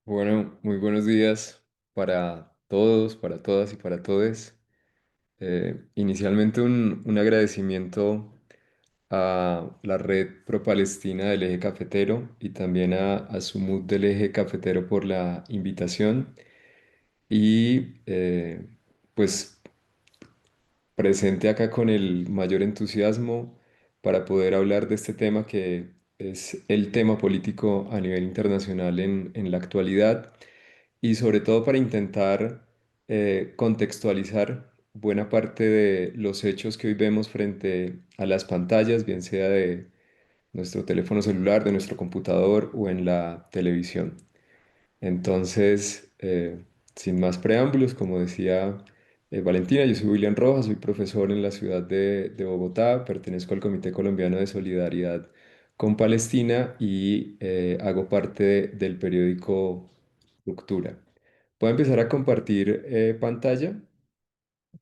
Bueno, muy buenos días para todos, para todas y para todes. Inicialmente un agradecimiento a la Red Pro-Palestina del Eje Cafetero y también a Sumud del Eje Cafetero por la invitación y pues presente acá con el mayor entusiasmo para poder hablar de este tema que es el tema político a nivel internacional en la actualidad y sobre todo para intentar contextualizar buena parte de los hechos que hoy vemos frente a las pantallas, bien sea de nuestro teléfono celular, de nuestro computador o en la televisión. Entonces, sin más preámbulos, como decía Valentina, yo soy William Rojas, soy profesor en la ciudad de Bogotá, pertenezco al Comité Colombiano de Solidaridad con Palestina y hago parte del periódico Ruptura. Voy a empezar a compartir pantalla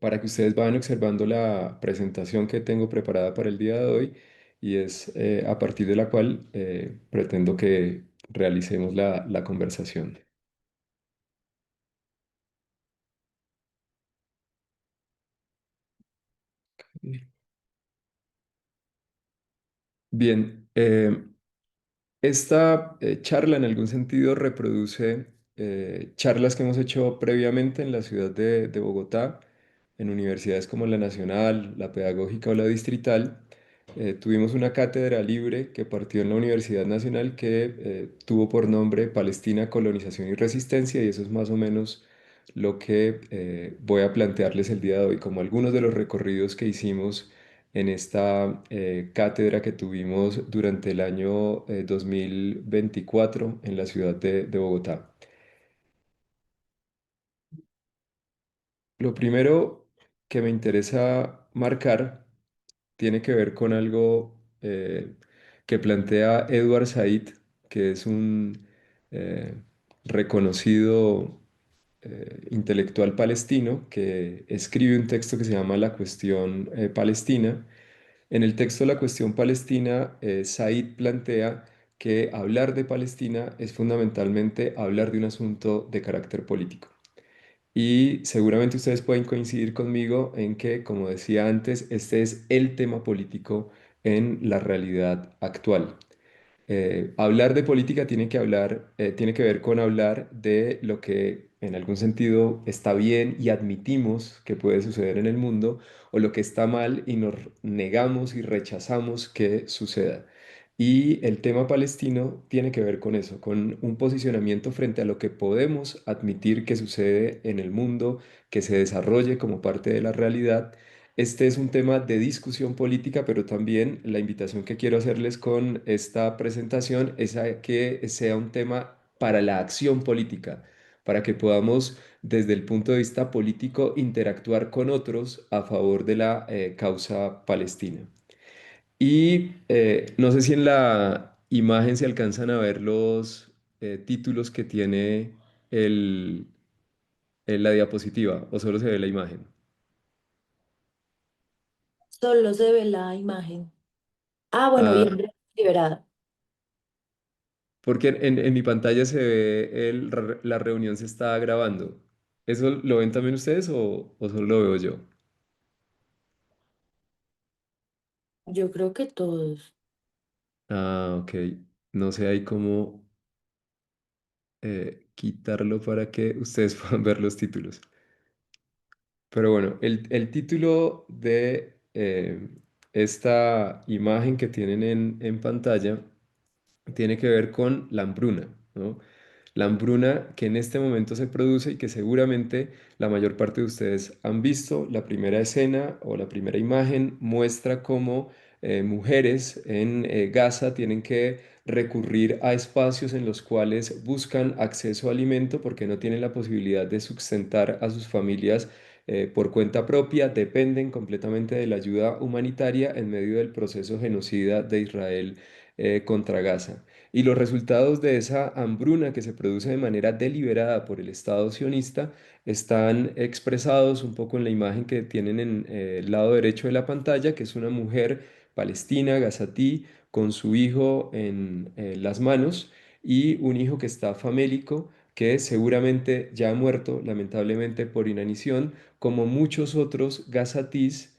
para que ustedes vayan observando la presentación que tengo preparada para el día de hoy y es a partir de la cual pretendo que realicemos la conversación. Bien, esta charla en algún sentido reproduce charlas que hemos hecho previamente en la ciudad de Bogotá, en universidades como la Nacional, la Pedagógica o la Distrital. Tuvimos una cátedra libre que partió en la Universidad Nacional que tuvo por nombre Palestina, Colonización y Resistencia y eso es más o menos lo que voy a plantearles el día de hoy, como algunos de los recorridos que hicimos en esta cátedra que tuvimos durante el año 2024 en la ciudad de Bogotá. Lo primero que me interesa marcar tiene que ver con algo que plantea Edward Said, que es un eh, reconocido intelectual palestino que escribe un texto que se llama La Cuestión Palestina. En el texto La Cuestión Palestina, Said plantea que hablar de Palestina es fundamentalmente hablar de un asunto de carácter político. Y seguramente ustedes pueden coincidir conmigo en que, como decía antes, este es el tema político en la realidad actual. Hablar de política tiene que ver con hablar de lo que en algún sentido está bien y admitimos que puede suceder en el mundo, o lo que está mal y nos negamos y rechazamos que suceda. Y el tema palestino tiene que ver con eso, con un posicionamiento frente a lo que podemos admitir que sucede en el mundo, que se desarrolle como parte de la realidad. Este es un tema de discusión política, pero también la invitación que quiero hacerles con esta presentación es a que sea un tema para la acción política, para que podamos desde el punto de vista político interactuar con otros a favor de la causa palestina. Y no sé si en la imagen se alcanzan a ver los títulos que tiene el, la diapositiva o solo se ve la imagen. Solo se ve la imagen. Ah, bueno, Ah, bien liberada. porque en mi pantalla se ve la reunión se está grabando. ¿Eso lo ven también ustedes o solo lo veo yo? Yo creo que todos. Ah, ok. No sé ahí cómo quitarlo para que ustedes puedan ver los títulos. Pero bueno, el título de esta imagen que tienen en pantalla tiene que ver con la hambruna, ¿no? La hambruna que en este momento se produce y que seguramente la mayor parte de ustedes han visto. La primera escena o la primera imagen muestra cómo mujeres en Gaza tienen que recurrir a espacios en los cuales buscan acceso a alimento porque no tienen la posibilidad de sustentar a sus familias por cuenta propia, dependen completamente de la ayuda humanitaria en medio del proceso genocida de Israel contra Gaza. Y los resultados de esa hambruna que se produce de manera deliberada por el Estado sionista están expresados un poco en la imagen que tienen en el lado derecho de la pantalla, que es una mujer palestina, gazatí, con su hijo en las manos y un hijo que está famélico que seguramente ya ha muerto, lamentablemente, por inanición, como muchos otros gazatís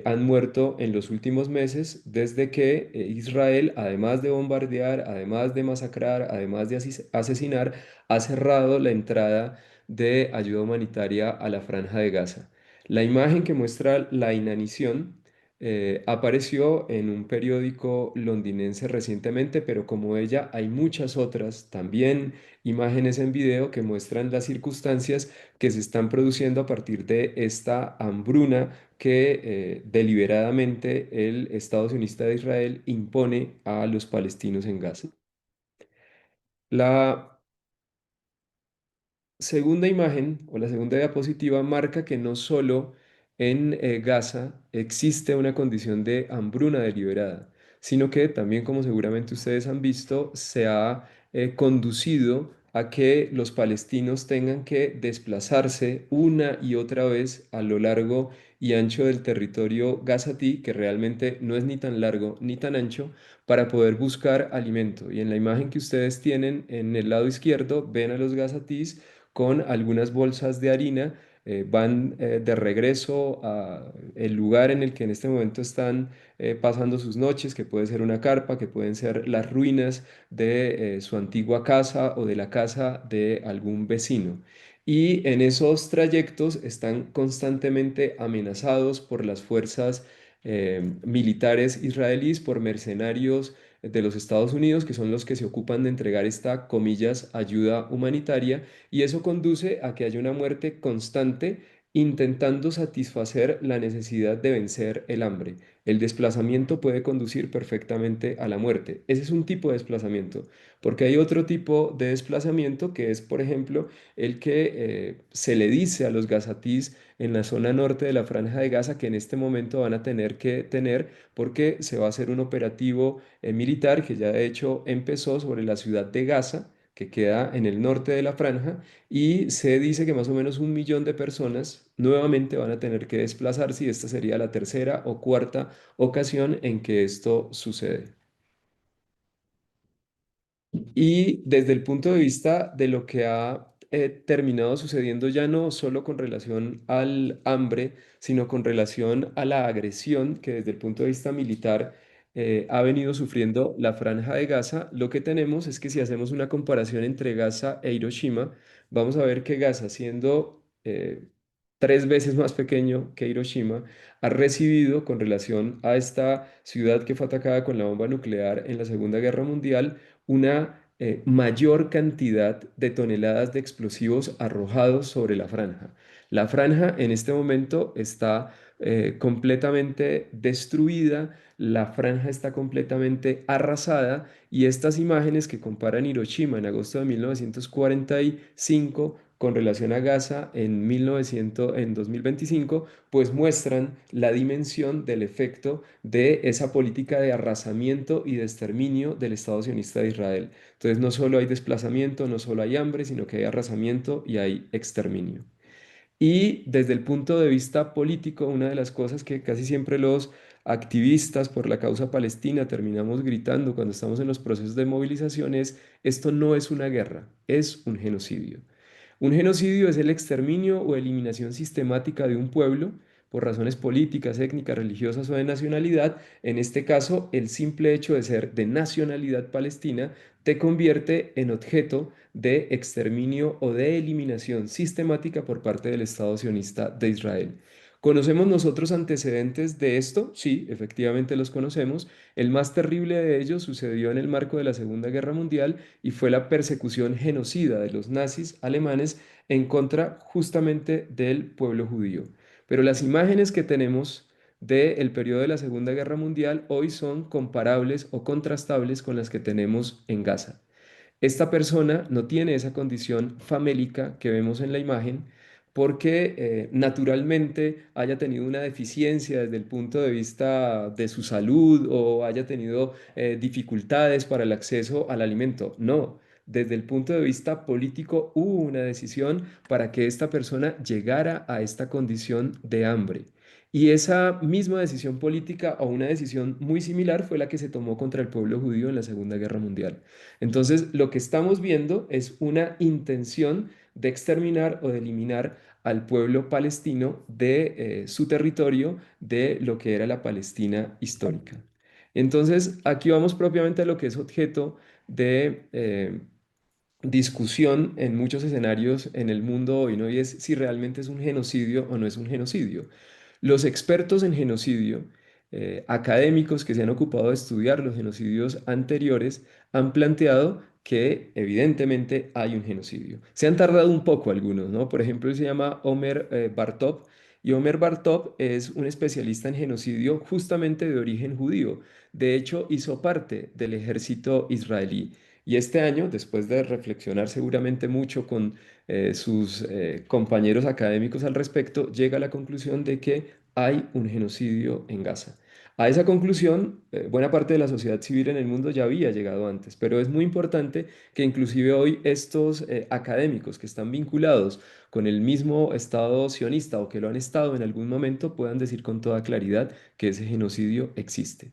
han muerto en los últimos meses desde que Israel, además de bombardear, además de masacrar, además de asesinar, ha cerrado la entrada de ayuda humanitaria a la Franja de Gaza. La imagen que muestra la inanición apareció en un periódico londinense recientemente, pero como ella hay muchas otras, también imágenes en video que muestran las circunstancias que se están produciendo a partir de esta hambruna que deliberadamente el Estado sionista de Israel impone a los palestinos en Gaza. La segunda imagen o la segunda diapositiva marca que no solo en Gaza existe una condición de hambruna deliberada, sino que también, como seguramente ustedes han visto, se ha conducido a que los palestinos tengan que desplazarse una y otra vez a lo largo y ancho del territorio gazatí, que realmente no es ni tan largo ni tan ancho, para poder buscar alimento. Y en la imagen que ustedes tienen en el lado izquierdo, ven a los gazatís con algunas bolsas de harina, van de regreso a el lugar en el que en este momento están pasando sus noches, que puede ser una carpa, que pueden ser las ruinas de su antigua casa o de la casa de algún vecino. Y en esos trayectos están constantemente amenazados por las fuerzas militares israelíes, por mercenarios de los Estados Unidos, que son los que se ocupan de entregar esta, comillas, ayuda humanitaria, y eso conduce a que haya una muerte constante intentando satisfacer la necesidad de vencer el hambre. El desplazamiento puede conducir perfectamente a la muerte. Ese es un tipo de desplazamiento, porque hay otro tipo de desplazamiento que es, por ejemplo, el que se le dice a los gazatís en la zona norte de la Franja de Gaza que en este momento van a tener que tener porque se va a hacer un operativo militar que ya de hecho empezó sobre la ciudad de Gaza, que queda en el norte de la franja, y se dice que más o menos 1 millón de personas nuevamente van a tener que desplazarse y esta sería la tercera o cuarta ocasión en que esto sucede. Y desde el punto de vista de lo que ha terminado sucediendo ya no solo con relación al hambre, sino con relación a la agresión que desde el punto de vista militar ha venido sufriendo la Franja de Gaza, lo que tenemos es que si hacemos una comparación entre Gaza e Hiroshima, vamos a ver que Gaza, siendo 3 veces más pequeño que Hiroshima, ha recibido con relación a esta ciudad que fue atacada con la bomba nuclear en la Segunda Guerra Mundial, una mayor cantidad de toneladas de explosivos arrojados sobre la franja. La franja en este momento está completamente destruida, la franja está completamente arrasada y estas imágenes que comparan Hiroshima en agosto de 1945 con relación a Gaza en 2025, pues muestran la dimensión del efecto de esa política de arrasamiento y de exterminio del Estado sionista de Israel. Entonces no solo hay desplazamiento, no solo hay hambre, sino que hay arrasamiento y hay exterminio. Y desde el punto de vista político, una de las cosas que casi siempre los activistas por la causa palestina terminamos gritando cuando estamos en los procesos de movilización es, esto no es una guerra, es un genocidio. Un genocidio es el exterminio o eliminación sistemática de un pueblo por razones políticas, étnicas, religiosas o de nacionalidad. En este caso, el simple hecho de ser de nacionalidad palestina te convierte en objeto de exterminio o de eliminación sistemática por parte del Estado sionista de Israel. ¿Conocemos nosotros antecedentes de esto? Sí, efectivamente los conocemos. El más terrible de ellos sucedió en el marco de la Segunda Guerra Mundial y fue la persecución genocida de los nazis alemanes en contra justamente del pueblo judío. Pero las imágenes que tenemos del periodo de la Segunda Guerra Mundial hoy son comparables o contrastables con las que tenemos en Gaza. Esta persona no tiene esa condición famélica que vemos en la imagen porque naturalmente haya tenido una deficiencia desde el punto de vista de su salud o haya tenido dificultades para el acceso al alimento. No, desde el punto de vista político hubo una decisión para que esta persona llegara a esta condición de hambre. Y esa misma decisión política o una decisión muy similar fue la que se tomó contra el pueblo judío en la Segunda Guerra Mundial. Entonces, lo que estamos viendo es una intención de exterminar o de eliminar al pueblo palestino de su territorio, de lo que era la Palestina histórica. Entonces, aquí vamos propiamente a lo que es objeto de discusión en muchos escenarios en el mundo hoy, ¿no? Y es si realmente es un genocidio o no es un genocidio. Los expertos en genocidio, académicos que se han ocupado de estudiar los genocidios anteriores, han planteado que evidentemente hay un genocidio. Se han tardado un poco algunos, ¿no? Por ejemplo, él se llama Omer Bartov, y Omer Bartov es un especialista en genocidio justamente de origen judío. De hecho, hizo parte del ejército israelí. Y este año, después de reflexionar seguramente mucho con sus compañeros académicos al respecto, llega a la conclusión de que hay un genocidio en Gaza. A esa conclusión, buena parte de la sociedad civil en el mundo ya había llegado antes, pero es muy importante que inclusive hoy estos académicos que están vinculados con el mismo Estado sionista o que lo han estado en algún momento puedan decir con toda claridad que ese genocidio existe.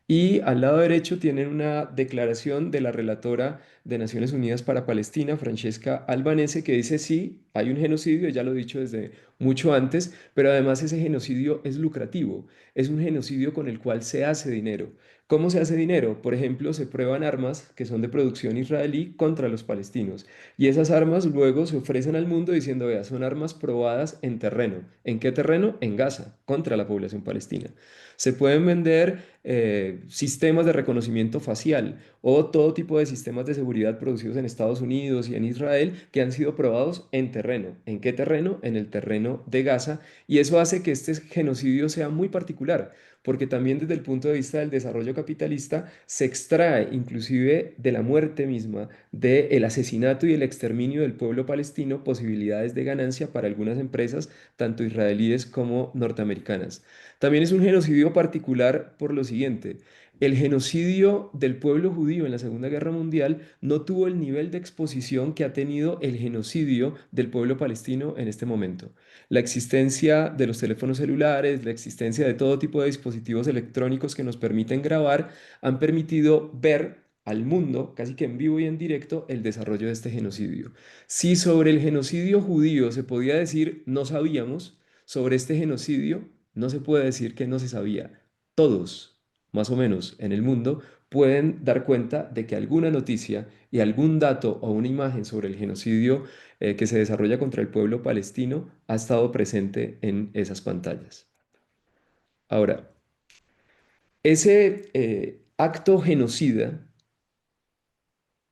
Y al lado derecho tienen una declaración de la relatora de Naciones Unidas para Palestina, Francesca Albanese, que dice sí, hay un genocidio, ya lo he dicho desde mucho antes, pero además ese genocidio es lucrativo, es un genocidio con el cual se hace dinero. ¿Cómo se hace dinero? Por ejemplo, se prueban armas que son de producción israelí contra los palestinos y esas armas luego se ofrecen al mundo diciendo, vea, son armas probadas en terreno. ¿En qué terreno? En Gaza, contra la población palestina. Se pueden vender sistemas de reconocimiento facial o todo tipo de sistemas de seguridad producidos en Estados Unidos y en Israel que han sido probados en terreno. ¿En qué terreno? En el terreno de Gaza. Y eso hace que este genocidio sea muy particular, porque también desde el punto de vista del desarrollo capitalista se extrae inclusive de la muerte misma, del asesinato y el exterminio del pueblo palestino, posibilidades de ganancia para algunas empresas, tanto israelíes como norteamericanas. También es un genocidio particular por lo siguiente. El genocidio del pueblo judío en la Segunda Guerra Mundial no tuvo el nivel de exposición que ha tenido el genocidio del pueblo palestino en este momento. La existencia de los teléfonos celulares, la existencia de todo tipo de dispositivos electrónicos que nos permiten grabar, han permitido ver al mundo, casi que en vivo y en directo, el desarrollo de este genocidio. Si sobre el genocidio judío se podía decir no sabíamos, sobre este genocidio no se puede decir que no se sabía. Todos, más o menos, en el mundo pueden dar cuenta de que alguna noticia y algún dato o una imagen sobre el genocidio que se desarrolla contra el pueblo palestino ha estado presente en esas pantallas. Ahora, ese acto genocida,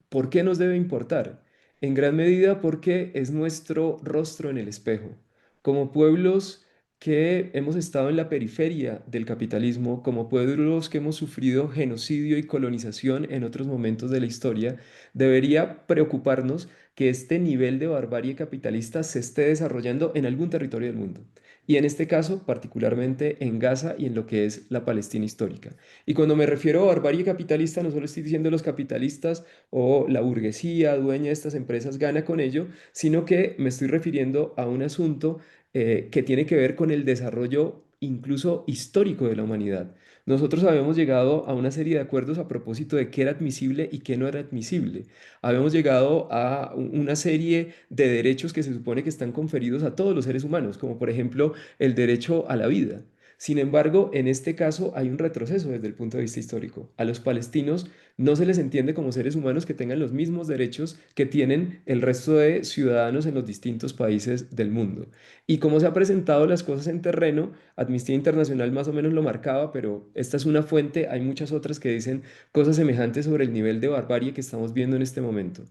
¿por qué nos debe importar? En gran medida porque es nuestro rostro en el espejo. Como pueblos que hemos estado en la periferia del capitalismo, como pueblos que hemos sufrido genocidio y colonización en otros momentos de la historia, debería preocuparnos que este nivel de barbarie capitalista se esté desarrollando en algún territorio del mundo. Y en este caso, particularmente en Gaza y en lo que es la Palestina histórica. Y cuando me refiero a barbarie capitalista, no solo estoy diciendo los capitalistas o la burguesía dueña de estas empresas gana con ello, sino que me estoy refiriendo a un asunto que tiene que ver con el desarrollo incluso histórico de la humanidad. Nosotros habíamos llegado a una serie de acuerdos a propósito de qué era admisible y qué no era admisible. Habíamos llegado a una serie de derechos que se supone que están conferidos a todos los seres humanos, como por ejemplo el derecho a la vida. Sin embargo, en este caso hay un retroceso desde el punto de vista histórico. A los palestinos no se les entiende como seres humanos que tengan los mismos derechos que tienen el resto de ciudadanos en los distintos países del mundo. Y como se han presentado las cosas en terreno, Amnistía Internacional más o menos lo marcaba, pero esta es una fuente, hay muchas otras que dicen cosas semejantes sobre el nivel de barbarie que estamos viendo en este momento.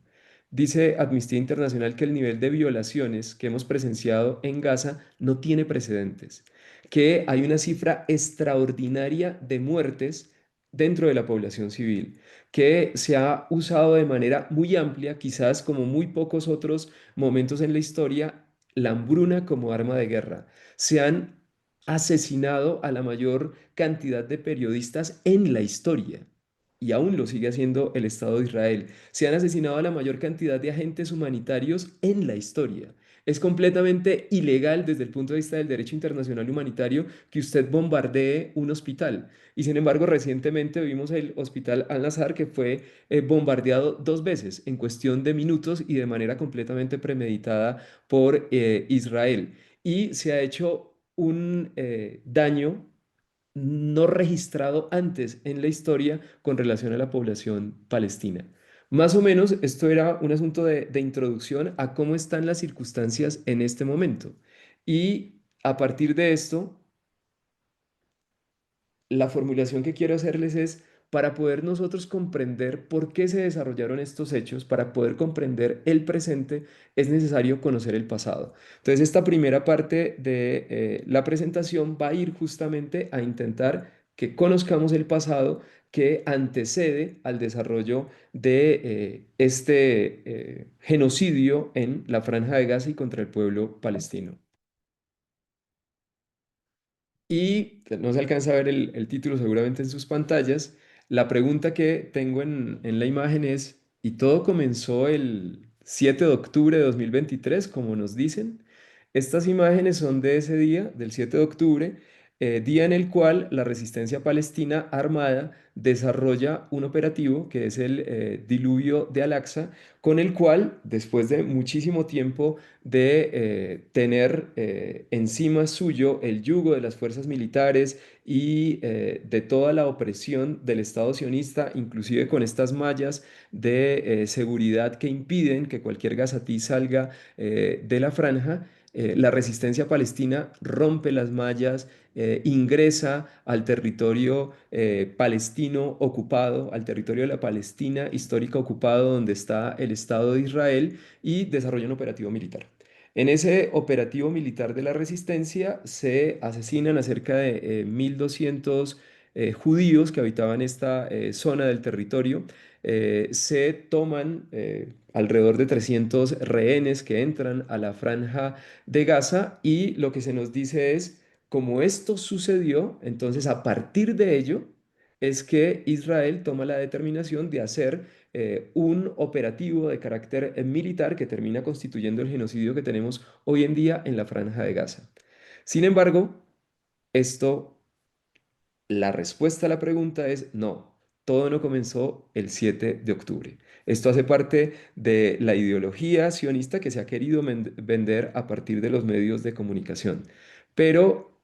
Dice Amnistía Internacional que el nivel de violaciones que hemos presenciado en Gaza no tiene precedentes, que hay una cifra extraordinaria de muertes dentro de la población civil, que se ha usado de manera muy amplia, quizás como muy pocos otros momentos en la historia, la hambruna como arma de guerra. Se han asesinado a la mayor cantidad de periodistas en la historia. Y aún lo sigue haciendo el Estado de Israel. Se han asesinado a la mayor cantidad de agentes humanitarios en la historia. Es completamente ilegal desde el punto de vista del derecho internacional humanitario que usted bombardee un hospital. Y sin embargo, recientemente vimos el hospital Al-Nazar que fue bombardeado dos veces en cuestión de minutos y de manera completamente premeditada por Israel. Y se ha hecho un daño no registrado antes en la historia con relación a la población palestina. Más o menos, esto era un asunto de introducción a cómo están las circunstancias en este momento. Y a partir de esto, la formulación que quiero hacerles es para poder nosotros comprender por qué se desarrollaron estos hechos, para poder comprender el presente, es necesario conocer el pasado. Entonces, esta primera parte de la presentación va a ir justamente a intentar que conozcamos el pasado que antecede al desarrollo de este genocidio en la Franja de Gaza y contra el pueblo palestino. Y no se alcanza a ver el título seguramente en sus pantallas. La pregunta que tengo en la imagen es, ¿y todo comenzó el 7 de octubre de 2023, como nos dicen? Estas imágenes son de ese día, del 7 de octubre, día en el cual la resistencia palestina armada desarrolla un operativo que es el Diluvio de Al-Aqsa, con el cual, después de muchísimo tiempo de tener encima suyo el yugo de las fuerzas militares y de toda la opresión del Estado sionista, inclusive con estas mallas de seguridad que impiden que cualquier gazatí salga de la franja. La resistencia palestina rompe las mallas, ingresa al territorio palestino ocupado, al territorio de la Palestina histórica ocupado donde está el Estado de Israel y desarrolla un operativo militar. En ese operativo militar de la resistencia se asesinan a cerca de 1.200 judíos que habitaban esta zona del territorio. Se toman alrededor de 300 rehenes que entran a la franja de Gaza y lo que se nos dice es, como esto sucedió, entonces a partir de ello es que Israel toma la determinación de hacer un operativo de carácter militar que termina constituyendo el genocidio que tenemos hoy en día en la Franja de Gaza. Sin embargo, esto, la respuesta a la pregunta es no, todo no comenzó el 7 de octubre. Esto hace parte de la ideología sionista que se ha querido vender a partir de los medios de comunicación. Pero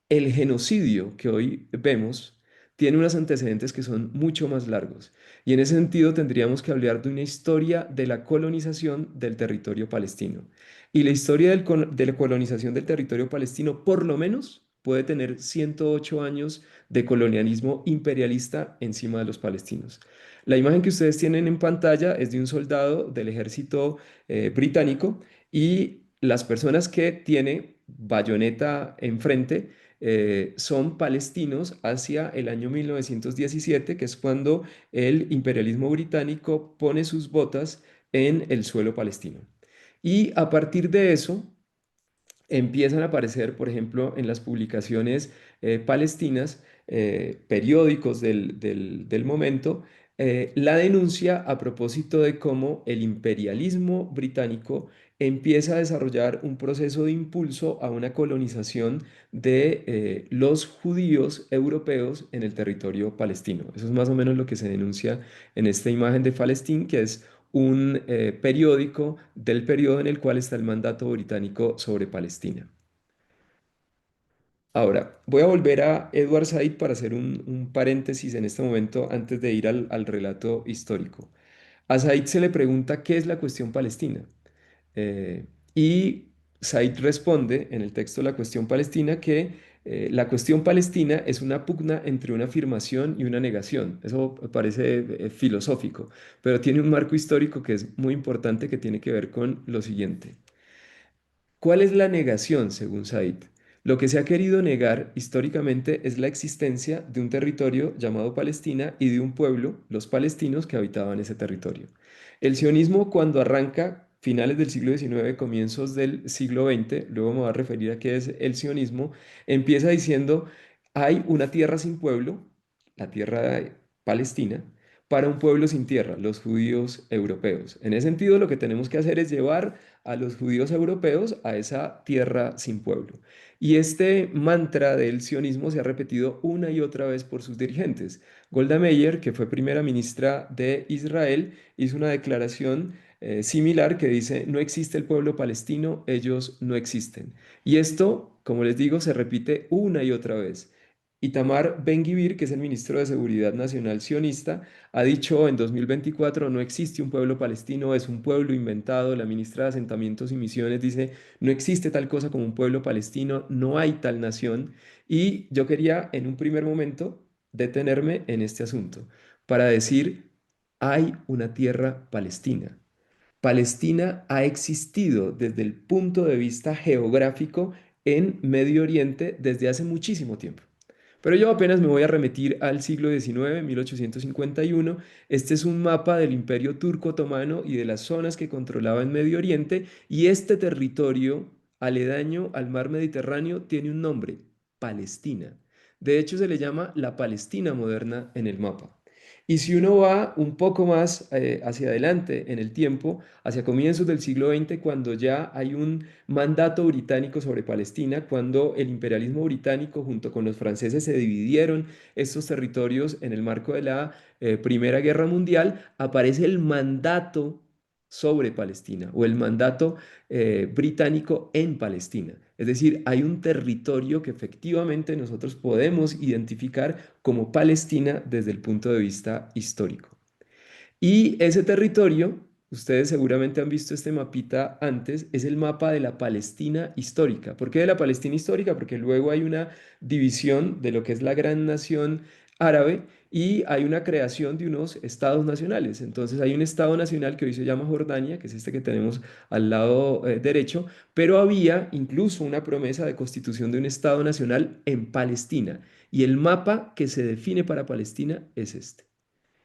el genocidio que hoy vemos tiene unos antecedentes que son mucho más largos. Y en ese sentido tendríamos que hablar de una historia de la colonización del territorio palestino. Y la historia de la colonización del territorio palestino, por lo menos, puede tener 108 años de colonialismo imperialista encima de los palestinos. La imagen que ustedes tienen en pantalla es de un soldado del ejército británico y las personas que tiene bayoneta enfrente son palestinos hacia el año 1917, que es cuando el imperialismo británico pone sus botas en el suelo palestino. Y a partir de eso, empiezan a aparecer, por ejemplo, en las publicaciones palestinas, periódicos del momento, la denuncia a propósito de cómo el imperialismo británico empieza a desarrollar un proceso de impulso a una colonización de los judíos europeos en el territorio palestino. Eso es más o menos lo que se denuncia en esta imagen de Palestín, que es un periódico del periodo en el cual está el mandato británico sobre Palestina. Ahora, voy a volver a Edward Said para hacer un paréntesis en este momento antes de ir al relato histórico. A Said se le pregunta qué es la cuestión palestina. Eh, y Said responde en el texto La cuestión palestina que la cuestión palestina es una pugna entre una afirmación y una negación. Eso parece filosófico, pero tiene un marco histórico que es muy importante que tiene que ver con lo siguiente. ¿Cuál es la negación, según Said? Lo que se ha querido negar históricamente es la existencia de un territorio llamado Palestina y de un pueblo, los palestinos, que habitaban ese territorio. El sionismo, cuando arranca finales del siglo XIX, comienzos del siglo XX, luego me voy a referir a qué es el sionismo, empieza diciendo, hay una tierra sin pueblo, la tierra palestina, para un pueblo sin tierra, los judíos europeos. En ese sentido, lo que tenemos que hacer es llevar a los judíos europeos a esa tierra sin pueblo. Y este mantra del sionismo se ha repetido una y otra vez por sus dirigentes. Golda Meir, que fue primera ministra de Israel, hizo una declaración similar que dice, no existe el pueblo palestino, ellos no existen. Y esto, como les digo, se repite una y otra vez. Itamar Ben-Gvir, que es el ministro de Seguridad Nacional sionista, ha dicho en 2024, no existe un pueblo palestino, es un pueblo inventado. La ministra de Asentamientos y Misiones dice, no existe tal cosa como un pueblo palestino, no hay tal nación. Y yo quería en un primer momento detenerme en este asunto para decir, hay una tierra palestina. Palestina ha existido desde el punto de vista geográfico en Medio Oriente desde hace muchísimo tiempo. Pero yo apenas me voy a remitir al siglo XIX, 1851. Este es un mapa del Imperio Turco Otomano y de las zonas que controlaba en Medio Oriente. Y este territorio aledaño al mar Mediterráneo tiene un nombre, Palestina. De hecho, se le llama la Palestina moderna en el mapa. Y si uno va un poco más hacia adelante en el tiempo, hacia comienzos del siglo XX, cuando ya hay un mandato británico sobre Palestina, cuando el imperialismo británico junto con los franceses se dividieron estos territorios en el marco de la Primera Guerra Mundial, aparece el mandato sobre Palestina o el mandato británico en Palestina. Es decir, hay un territorio que efectivamente nosotros podemos identificar como Palestina desde el punto de vista histórico. Y ese territorio, ustedes seguramente han visto este mapita antes, es el mapa de la Palestina histórica. ¿Por qué de la Palestina histórica? Porque luego hay una división de lo que es la gran nación árabe y hay una creación de unos estados nacionales. Entonces hay un estado nacional que hoy se llama Jordania, que es este que tenemos al lado derecho, pero había incluso una promesa de constitución de un estado nacional en Palestina. Y el mapa que se define para Palestina es este.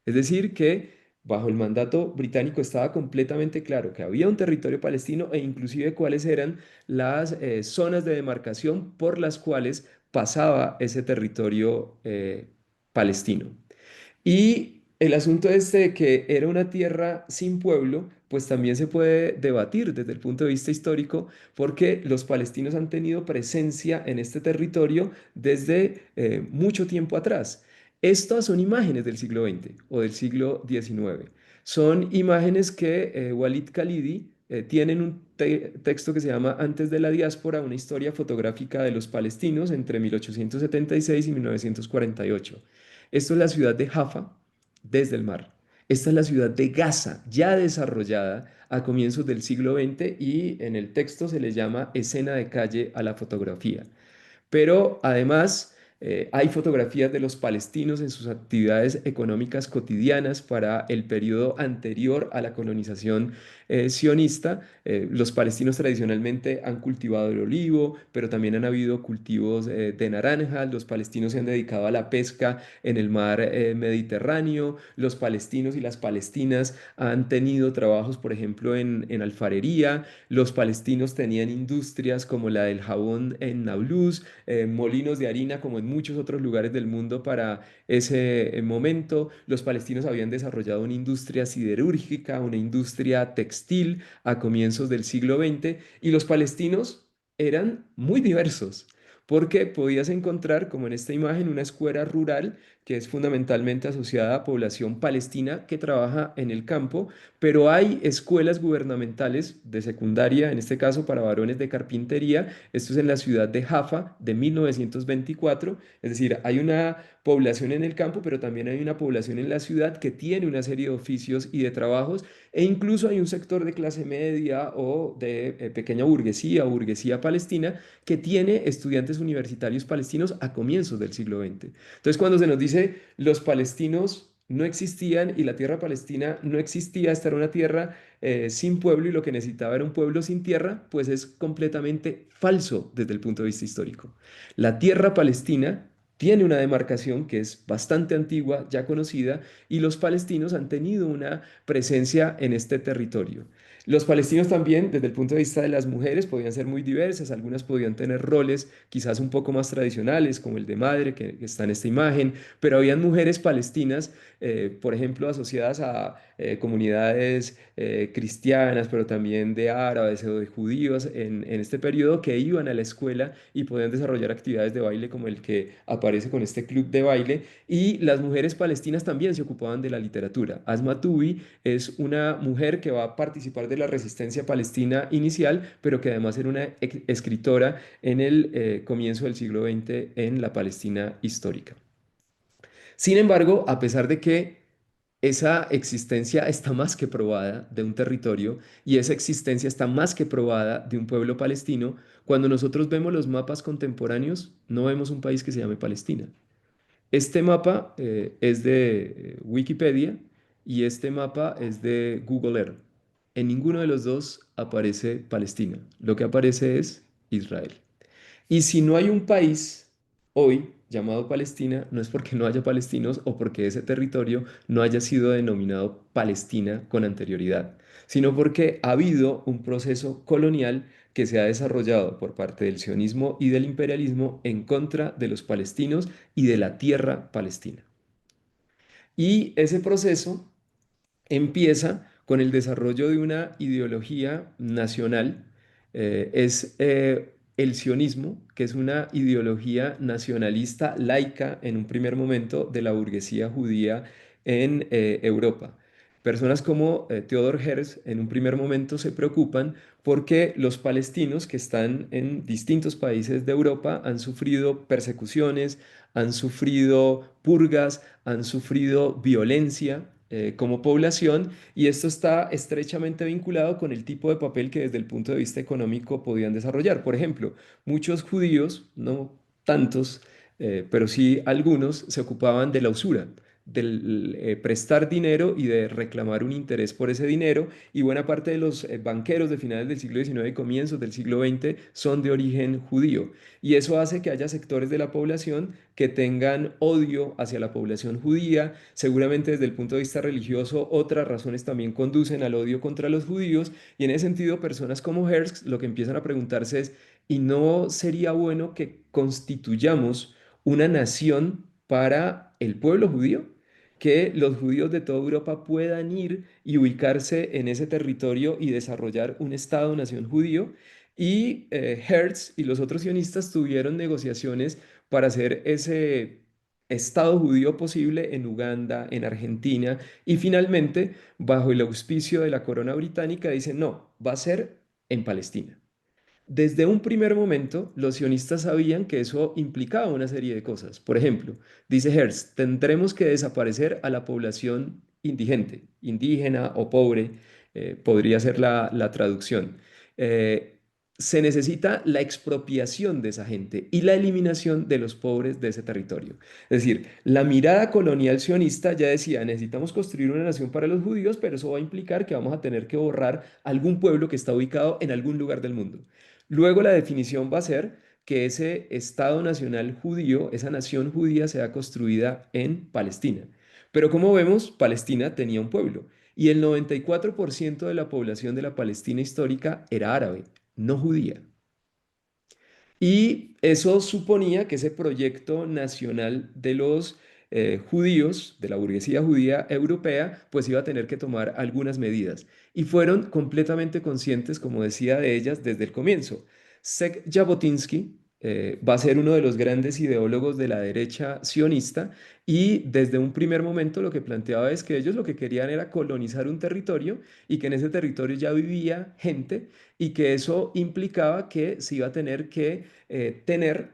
Es decir, que bajo el mandato británico estaba completamente claro que había un territorio palestino e inclusive cuáles eran las zonas de demarcación por las cuales pasaba ese territorio palestino. Y el asunto este de que era una tierra sin pueblo, pues también se puede debatir desde el punto de vista histórico, porque los palestinos han tenido presencia en este territorio desde mucho tiempo atrás. Estas son imágenes del siglo XX o del siglo XIX. Son imágenes que Walid Khalidi tiene en un texto que se llama Antes de la diáspora, una historia fotográfica de los palestinos entre 1876 y 1948. Esto es la ciudad de Jaffa desde el mar. Esta es la ciudad de Gaza, ya desarrollada a comienzos del siglo XX y en el texto se le llama escena de calle a la fotografía. Pero además hay fotografías de los palestinos en sus actividades económicas cotidianas para el periodo anterior a la colonización sionista. Los palestinos tradicionalmente han cultivado el olivo, pero también han habido cultivos de naranja. Los palestinos se han dedicado a la pesca en el mar Mediterráneo. Los palestinos y las palestinas han tenido trabajos, por ejemplo, en alfarería. Los palestinos tenían industrias como la del jabón en Nablus, molinos de harina como en muchos otros lugares del mundo para ese momento. Los palestinos habían desarrollado una industria siderúrgica, una industria textil a comienzos del siglo XX y los palestinos eran muy diversos. Porque podías encontrar, como en esta imagen, una escuela rural que es fundamentalmente asociada a población palestina que trabaja en el campo, pero hay escuelas gubernamentales de secundaria, en este caso para varones de carpintería. Esto es en la ciudad de Jaffa de 1924. Es decir, hay una población en el campo, pero también hay una población en la ciudad que tiene una serie de oficios y de trabajos, e incluso hay un sector de clase media o de pequeña burguesía o burguesía palestina que tiene estudiantes universitarios palestinos a comienzos del siglo XX. Entonces, cuando se nos dice los palestinos no existían y la tierra palestina no existía, esta era una tierra sin pueblo y lo que necesitaba era un pueblo sin tierra, pues es completamente falso desde el punto de vista histórico. La tierra palestina tiene una demarcación que es bastante antigua, ya conocida, y los palestinos han tenido una presencia en este territorio. Los palestinos también, desde el punto de vista de las mujeres, podían ser muy diversas. Algunas podían tener roles quizás un poco más tradicionales, como el de madre, que está en esta imagen, pero habían mujeres palestinas, por ejemplo, asociadas a comunidades cristianas, pero también de árabes o de judíos en este periodo que iban a la escuela y podían desarrollar actividades de baile como el que aparece con este club de baile. Y las mujeres palestinas también se ocupaban de la literatura. Asma Tubi es una mujer que va a participar de la resistencia palestina inicial, pero que además era una escritora en el comienzo del siglo XX en la Palestina histórica. Sin embargo, a pesar de que esa existencia está más que probada de un territorio y esa existencia está más que probada de un pueblo palestino, cuando nosotros vemos los mapas contemporáneos, no vemos un país que se llame Palestina. Este mapa es de Wikipedia y este mapa es de Google Earth. En ninguno de los dos aparece Palestina. Lo que aparece es Israel. Y si no hay un país hoy llamado Palestina, no es porque no haya palestinos o porque ese territorio no haya sido denominado Palestina con anterioridad, sino porque ha habido un proceso colonial que se ha desarrollado por parte del sionismo y del imperialismo en contra de los palestinos y de la tierra palestina. Y ese proceso empieza con el desarrollo de una ideología nacional. Es el sionismo, que es una ideología nacionalista laica en un primer momento de la burguesía judía en Europa. Personas como Theodor Herzl en un primer momento se preocupan porque los palestinos que están en distintos países de Europa han sufrido persecuciones, han sufrido purgas, han sufrido violencia como población y esto está estrechamente vinculado con el tipo de papel que desde el punto de vista económico podían desarrollar. Por ejemplo, muchos judíos, no tantos, pero sí algunos, se ocupaban de la usura, del prestar dinero y de reclamar un interés por ese dinero, y buena parte de los banqueros de finales del siglo XIX y comienzos del siglo XX son de origen judío. Y eso hace que haya sectores de la población que tengan odio hacia la población judía. Seguramente desde el punto de vista religioso, otras razones también conducen al odio contra los judíos. Y en ese sentido, personas como Herzl lo que empiezan a preguntarse es, ¿y no sería bueno que constituyamos una nación para el pueblo judío? Que los judíos de toda Europa puedan ir y ubicarse en ese territorio y desarrollar un Estado-nación judío. Y Hertz y los otros sionistas tuvieron negociaciones para hacer ese Estado judío posible en Uganda, en Argentina, y finalmente, bajo el auspicio de la corona británica, dicen, no, va a ser en Palestina. Desde un primer momento, los sionistas sabían que eso implicaba una serie de cosas. Por ejemplo, dice Herzl, tendremos que desaparecer a la población indigente, indígena o pobre, podría ser la traducción. Eh, Se necesita la expropiación de esa gente y la eliminación de los pobres de ese territorio. Es decir, la mirada colonial sionista ya decía, necesitamos construir una nación para los judíos, pero eso va a implicar que vamos a tener que borrar algún pueblo que está ubicado en algún lugar del mundo. Luego la definición va a ser que ese Estado nacional judío, esa nación judía, sea construida en Palestina. Pero como vemos, Palestina tenía un pueblo y el 94% de la población de la Palestina histórica era árabe, no judía. Y eso suponía que ese proyecto nacional de los judíos, de la burguesía judía europea, pues iba a tener que tomar algunas medidas. Y fueron completamente conscientes, como decía, de ellas desde el comienzo. Zek Jabotinsky va a ser uno de los grandes ideólogos de la derecha sionista y desde un primer momento lo que planteaba es que ellos lo que querían era colonizar un territorio y que en ese territorio ya vivía gente y que eso implicaba que se iba a tener que tener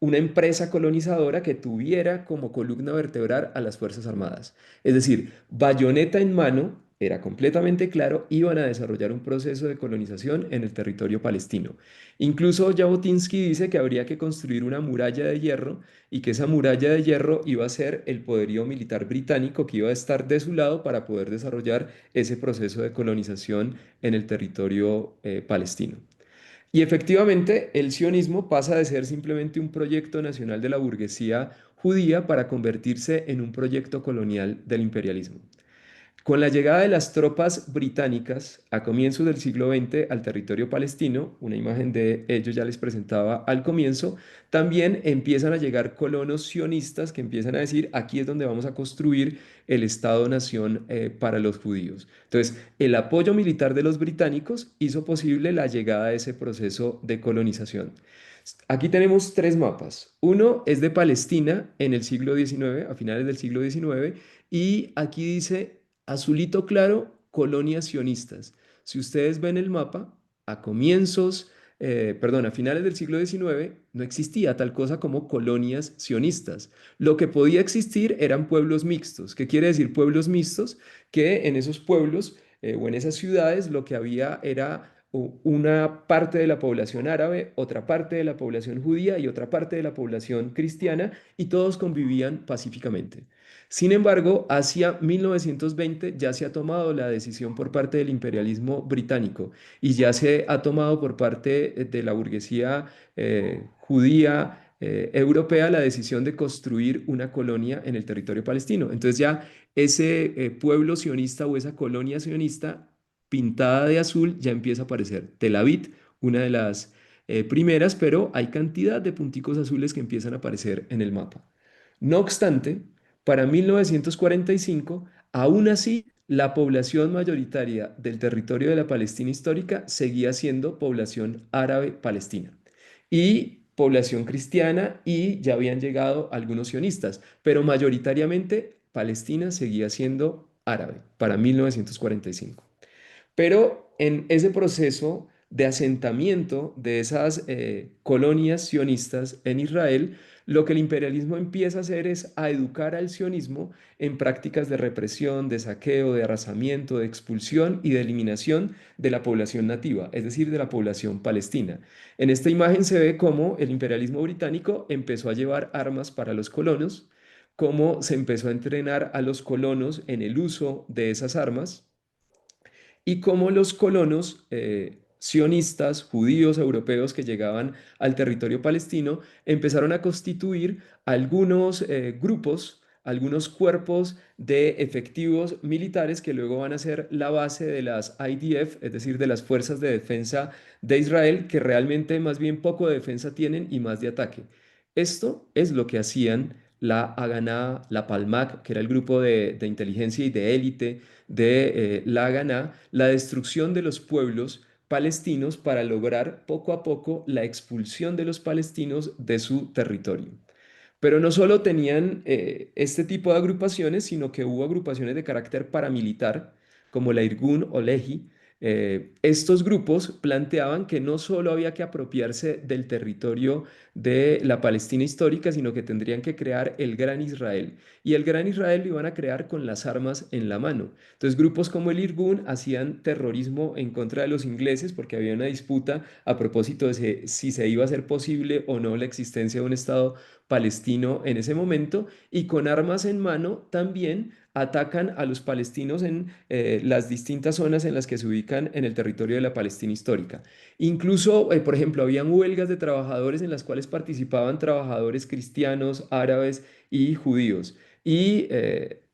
una empresa colonizadora que tuviera como columna vertebral a las Fuerzas Armadas. Es decir, bayoneta en mano, era completamente claro, iban a desarrollar un proceso de colonización en el territorio palestino. Incluso Jabotinsky dice que habría que construir una muralla de hierro y que esa muralla de hierro iba a ser el poderío militar británico que iba a estar de su lado para poder desarrollar ese proceso de colonización en el territorio palestino. Y efectivamente, el sionismo pasa de ser simplemente un proyecto nacional de la burguesía judía para convertirse en un proyecto colonial del imperialismo. Con la llegada de las tropas británicas a comienzos del siglo XX al territorio palestino, una imagen de ellos ya les presentaba al comienzo, también empiezan a llegar colonos sionistas que empiezan a decir, aquí es donde vamos a construir el Estado-nación para los judíos. Entonces, el apoyo militar de los británicos hizo posible la llegada de ese proceso de colonización. Aquí tenemos tres mapas. Uno es de Palestina en el siglo XIX, a finales del siglo XIX, y aquí dice azulito claro, colonias sionistas. Si ustedes ven el mapa, a comienzos, perdón, a finales del siglo XIX no existía tal cosa como colonias sionistas. Lo que podía existir eran pueblos mixtos. ¿Qué quiere decir pueblos mixtos? Que en esos pueblos o en esas ciudades lo que había era una parte de la población árabe, otra parte de la población judía y otra parte de la población cristiana, y todos convivían pacíficamente. Sin embargo, hacia 1920 ya se ha tomado la decisión por parte del imperialismo británico y ya se ha tomado por parte de la burguesía judía europea la decisión de construir una colonia en el territorio palestino. Entonces ya ese pueblo sionista o esa colonia sionista pintada de azul ya empieza a aparecer. Tel Aviv, una de las primeras, pero hay cantidad de punticos azules que empiezan a aparecer en el mapa. No obstante, para 1945, aún así, la población mayoritaria del territorio de la Palestina histórica seguía siendo población árabe palestina y población cristiana, y ya habían llegado algunos sionistas, pero mayoritariamente Palestina seguía siendo árabe para 1945. Pero en ese proceso de asentamiento de esas colonias sionistas en Israel, lo que el imperialismo empieza a hacer es a educar al sionismo en prácticas de represión, de saqueo, de arrasamiento, de expulsión y de eliminación de la población nativa, es decir, de la población palestina. En esta imagen se ve cómo el imperialismo británico empezó a llevar armas para los colonos, cómo se empezó a entrenar a los colonos en el uso de esas armas y cómo los colonos sionistas, judíos europeos que llegaban al territorio palestino, empezaron a constituir algunos grupos, algunos cuerpos de efectivos militares que luego van a ser la base de las IDF, es decir, de las fuerzas de defensa de Israel, que realmente más bien poco de defensa tienen y más de ataque. Esto es lo que hacían la Haganah, la Palmach, que era el grupo de inteligencia y de élite de la Haganah, la destrucción de los pueblos palestinos para lograr poco a poco la expulsión de los palestinos de su territorio. Pero no solo tenían este tipo de agrupaciones, sino que hubo agrupaciones de carácter paramilitar, como la Irgun o Lehi. Estos grupos planteaban que no solo había que apropiarse del territorio de la Palestina histórica, sino que tendrían que crear el Gran Israel. Y el Gran Israel lo iban a crear con las armas en la mano. Entonces, grupos como el Irgun hacían terrorismo en contra de los ingleses porque había una disputa a propósito de si se iba a hacer posible o no la existencia de un Estado palestino en ese momento, y con armas en mano también atacan a los palestinos en las distintas zonas en las que se ubican en el territorio de la Palestina histórica. Incluso, por ejemplo, habían huelgas de trabajadores en las cuales participaban trabajadores cristianos, árabes y judíos. Y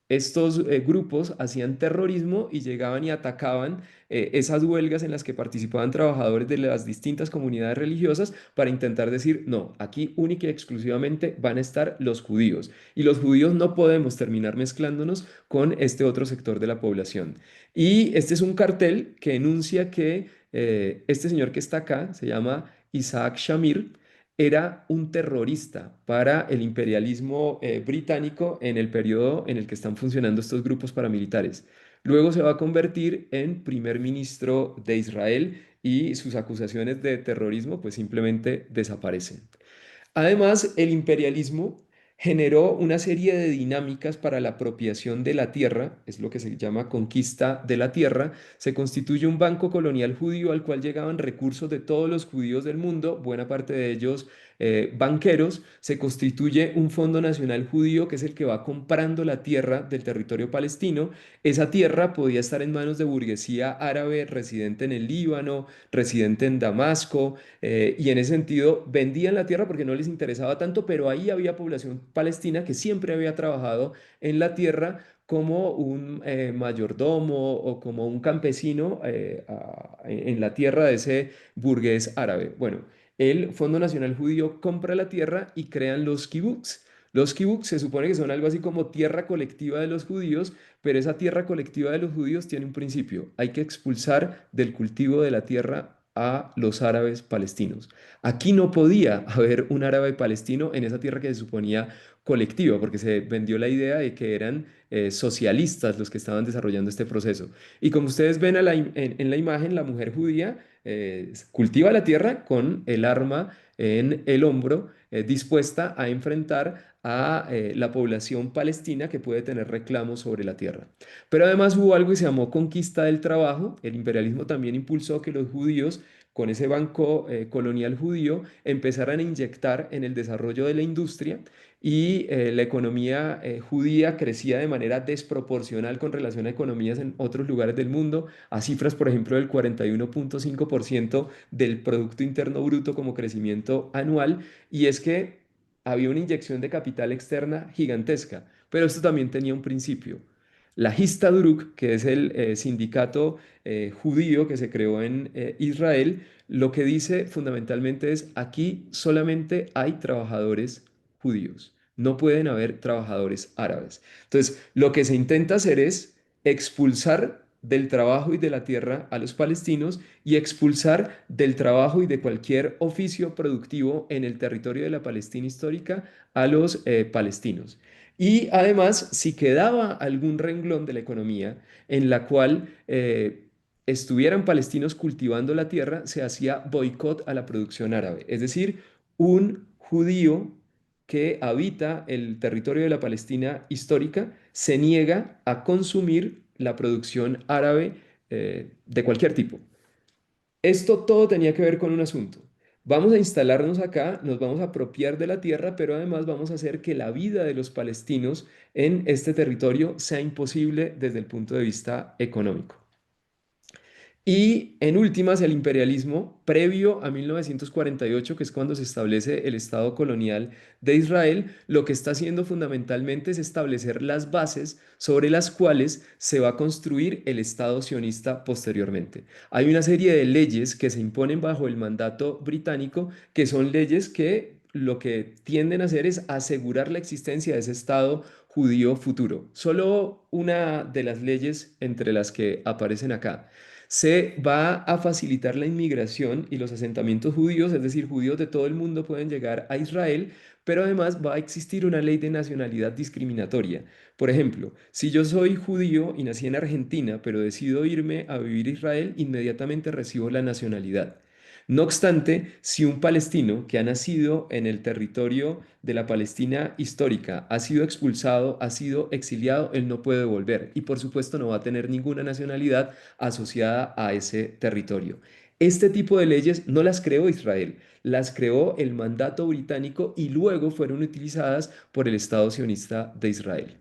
estos grupos hacían terrorismo y llegaban y atacaban esas huelgas en las que participaban trabajadores de las distintas comunidades religiosas para intentar decir, no, aquí única y exclusivamente van a estar los judíos y los judíos no podemos terminar mezclándonos con este otro sector de la población. Y este es un cartel que enuncia que este señor que está acá, se llama Isaac Shamir, era un terrorista para el imperialismo británico en el periodo en el que están funcionando estos grupos paramilitares. Luego se va a convertir en primer ministro de Israel y sus acusaciones de terrorismo pues simplemente desaparecen. Además, el imperialismo generó una serie de dinámicas para la apropiación de la tierra, es lo que se llama conquista de la tierra. Se constituye un banco colonial judío al cual llegaban recursos de todos los judíos del mundo, buena parte de ellos banqueros. Se constituye un Fondo Nacional Judío que es el que va comprando la tierra del territorio palestino. Esa tierra podía estar en manos de burguesía árabe residente en el Líbano, residente en Damasco, y en ese sentido vendían la tierra porque no les interesaba tanto, pero ahí había población palestina que siempre había trabajado en la tierra como un mayordomo o como un campesino en la tierra de ese burgués árabe. Bueno, el Fondo Nacional Judío compra la tierra y crean los kibbutz. Los kibbutz se supone que son algo así como tierra colectiva de los judíos, pero esa tierra colectiva de los judíos tiene un principio. Hay que expulsar del cultivo de la tierra a los árabes palestinos. Aquí no podía haber un árabe palestino en esa tierra que se suponía colectiva, porque se vendió la idea de que eran socialistas los que estaban desarrollando este proceso. Y como ustedes ven en la imagen, la mujer judía cultiva la tierra con el arma en el hombro, dispuesta a enfrentar a la población palestina que puede tener reclamos sobre la tierra. Pero además hubo algo que se llamó conquista del trabajo. El imperialismo también impulsó que los judíos, con ese banco colonial judío, empezaran a inyectar en el desarrollo de la industria y la economía judía crecía de manera desproporcional con relación a economías en otros lugares del mundo, a cifras, por ejemplo, del 41,5% del Producto Interno Bruto como crecimiento anual, y es que había una inyección de capital externa gigantesca, pero esto también tenía un principio. La Histadrut, que es el sindicato judío que se creó en Israel, lo que dice fundamentalmente es: aquí solamente hay trabajadores judíos, no pueden haber trabajadores árabes. Entonces, lo que se intenta hacer es expulsar del trabajo y de la tierra a los palestinos y expulsar del trabajo y de cualquier oficio productivo en el territorio de la Palestina histórica a los palestinos. Y además, si quedaba algún renglón de la economía en la cual estuvieran palestinos cultivando la tierra, se hacía boicot a la producción árabe. Es decir, un judío que habita el territorio de la Palestina histórica se niega a consumir la producción árabe de cualquier tipo. Esto todo tenía que ver con un asunto. Vamos a instalarnos acá, nos vamos a apropiar de la tierra, pero además vamos a hacer que la vida de los palestinos en este territorio sea imposible desde el punto de vista económico. Y en últimas, el imperialismo previo a 1948, que es cuando se establece el Estado colonial de Israel, lo que está haciendo fundamentalmente es establecer las bases sobre las cuales se va a construir el Estado sionista posteriormente. Hay una serie de leyes que se imponen bajo el mandato británico, que son leyes que lo que tienden a hacer es asegurar la existencia de ese Estado judío futuro. Solo una de las leyes entre las que aparecen acá: se va a facilitar la inmigración y los asentamientos judíos, es decir, judíos de todo el mundo pueden llegar a Israel, pero además va a existir una ley de nacionalidad discriminatoria. Por ejemplo, si yo soy judío y nací en Argentina, pero decido irme a vivir a Israel, inmediatamente recibo la nacionalidad. No obstante, si un palestino que ha nacido en el territorio de la Palestina histórica ha sido expulsado, ha sido exiliado, él no puede volver y por supuesto no va a tener ninguna nacionalidad asociada a ese territorio. Este tipo de leyes no las creó Israel, las creó el mandato británico y luego fueron utilizadas por el Estado sionista de Israel.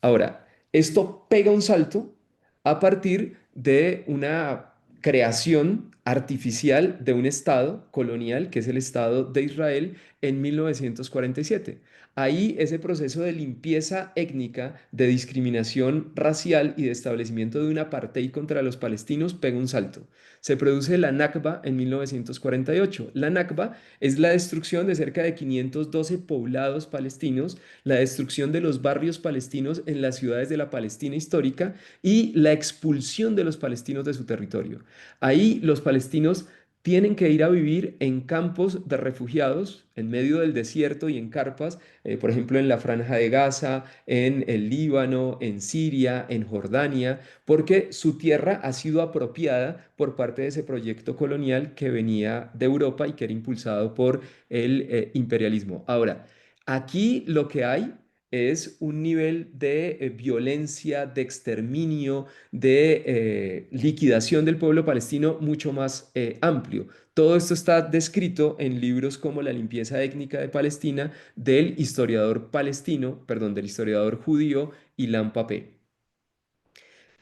Ahora, esto pega un salto a partir de una creación artificial de un Estado colonial, que es el Estado de Israel, en 1947. Ahí ese proceso de limpieza étnica, de discriminación racial y de establecimiento de un apartheid contra los palestinos pega un salto. Se produce la Nakba en 1948. La Nakba es la destrucción de cerca de 512 poblados palestinos, la destrucción de los barrios palestinos en las ciudades de la Palestina histórica y la expulsión de los palestinos de su territorio. Ahí los palestinos tienen que ir a vivir en campos de refugiados en medio del desierto y en carpas, por ejemplo, en la Franja de Gaza, en el Líbano, en Siria, en Jordania, porque su tierra ha sido apropiada por parte de ese proyecto colonial que venía de Europa y que era impulsado por el imperialismo. Ahora, aquí lo que hay es un nivel de violencia, de exterminio, de liquidación del pueblo palestino mucho más amplio. Todo esto está descrito en libros como La limpieza étnica de Palestina del historiador palestino, perdón, del historiador judío Ilan Papé.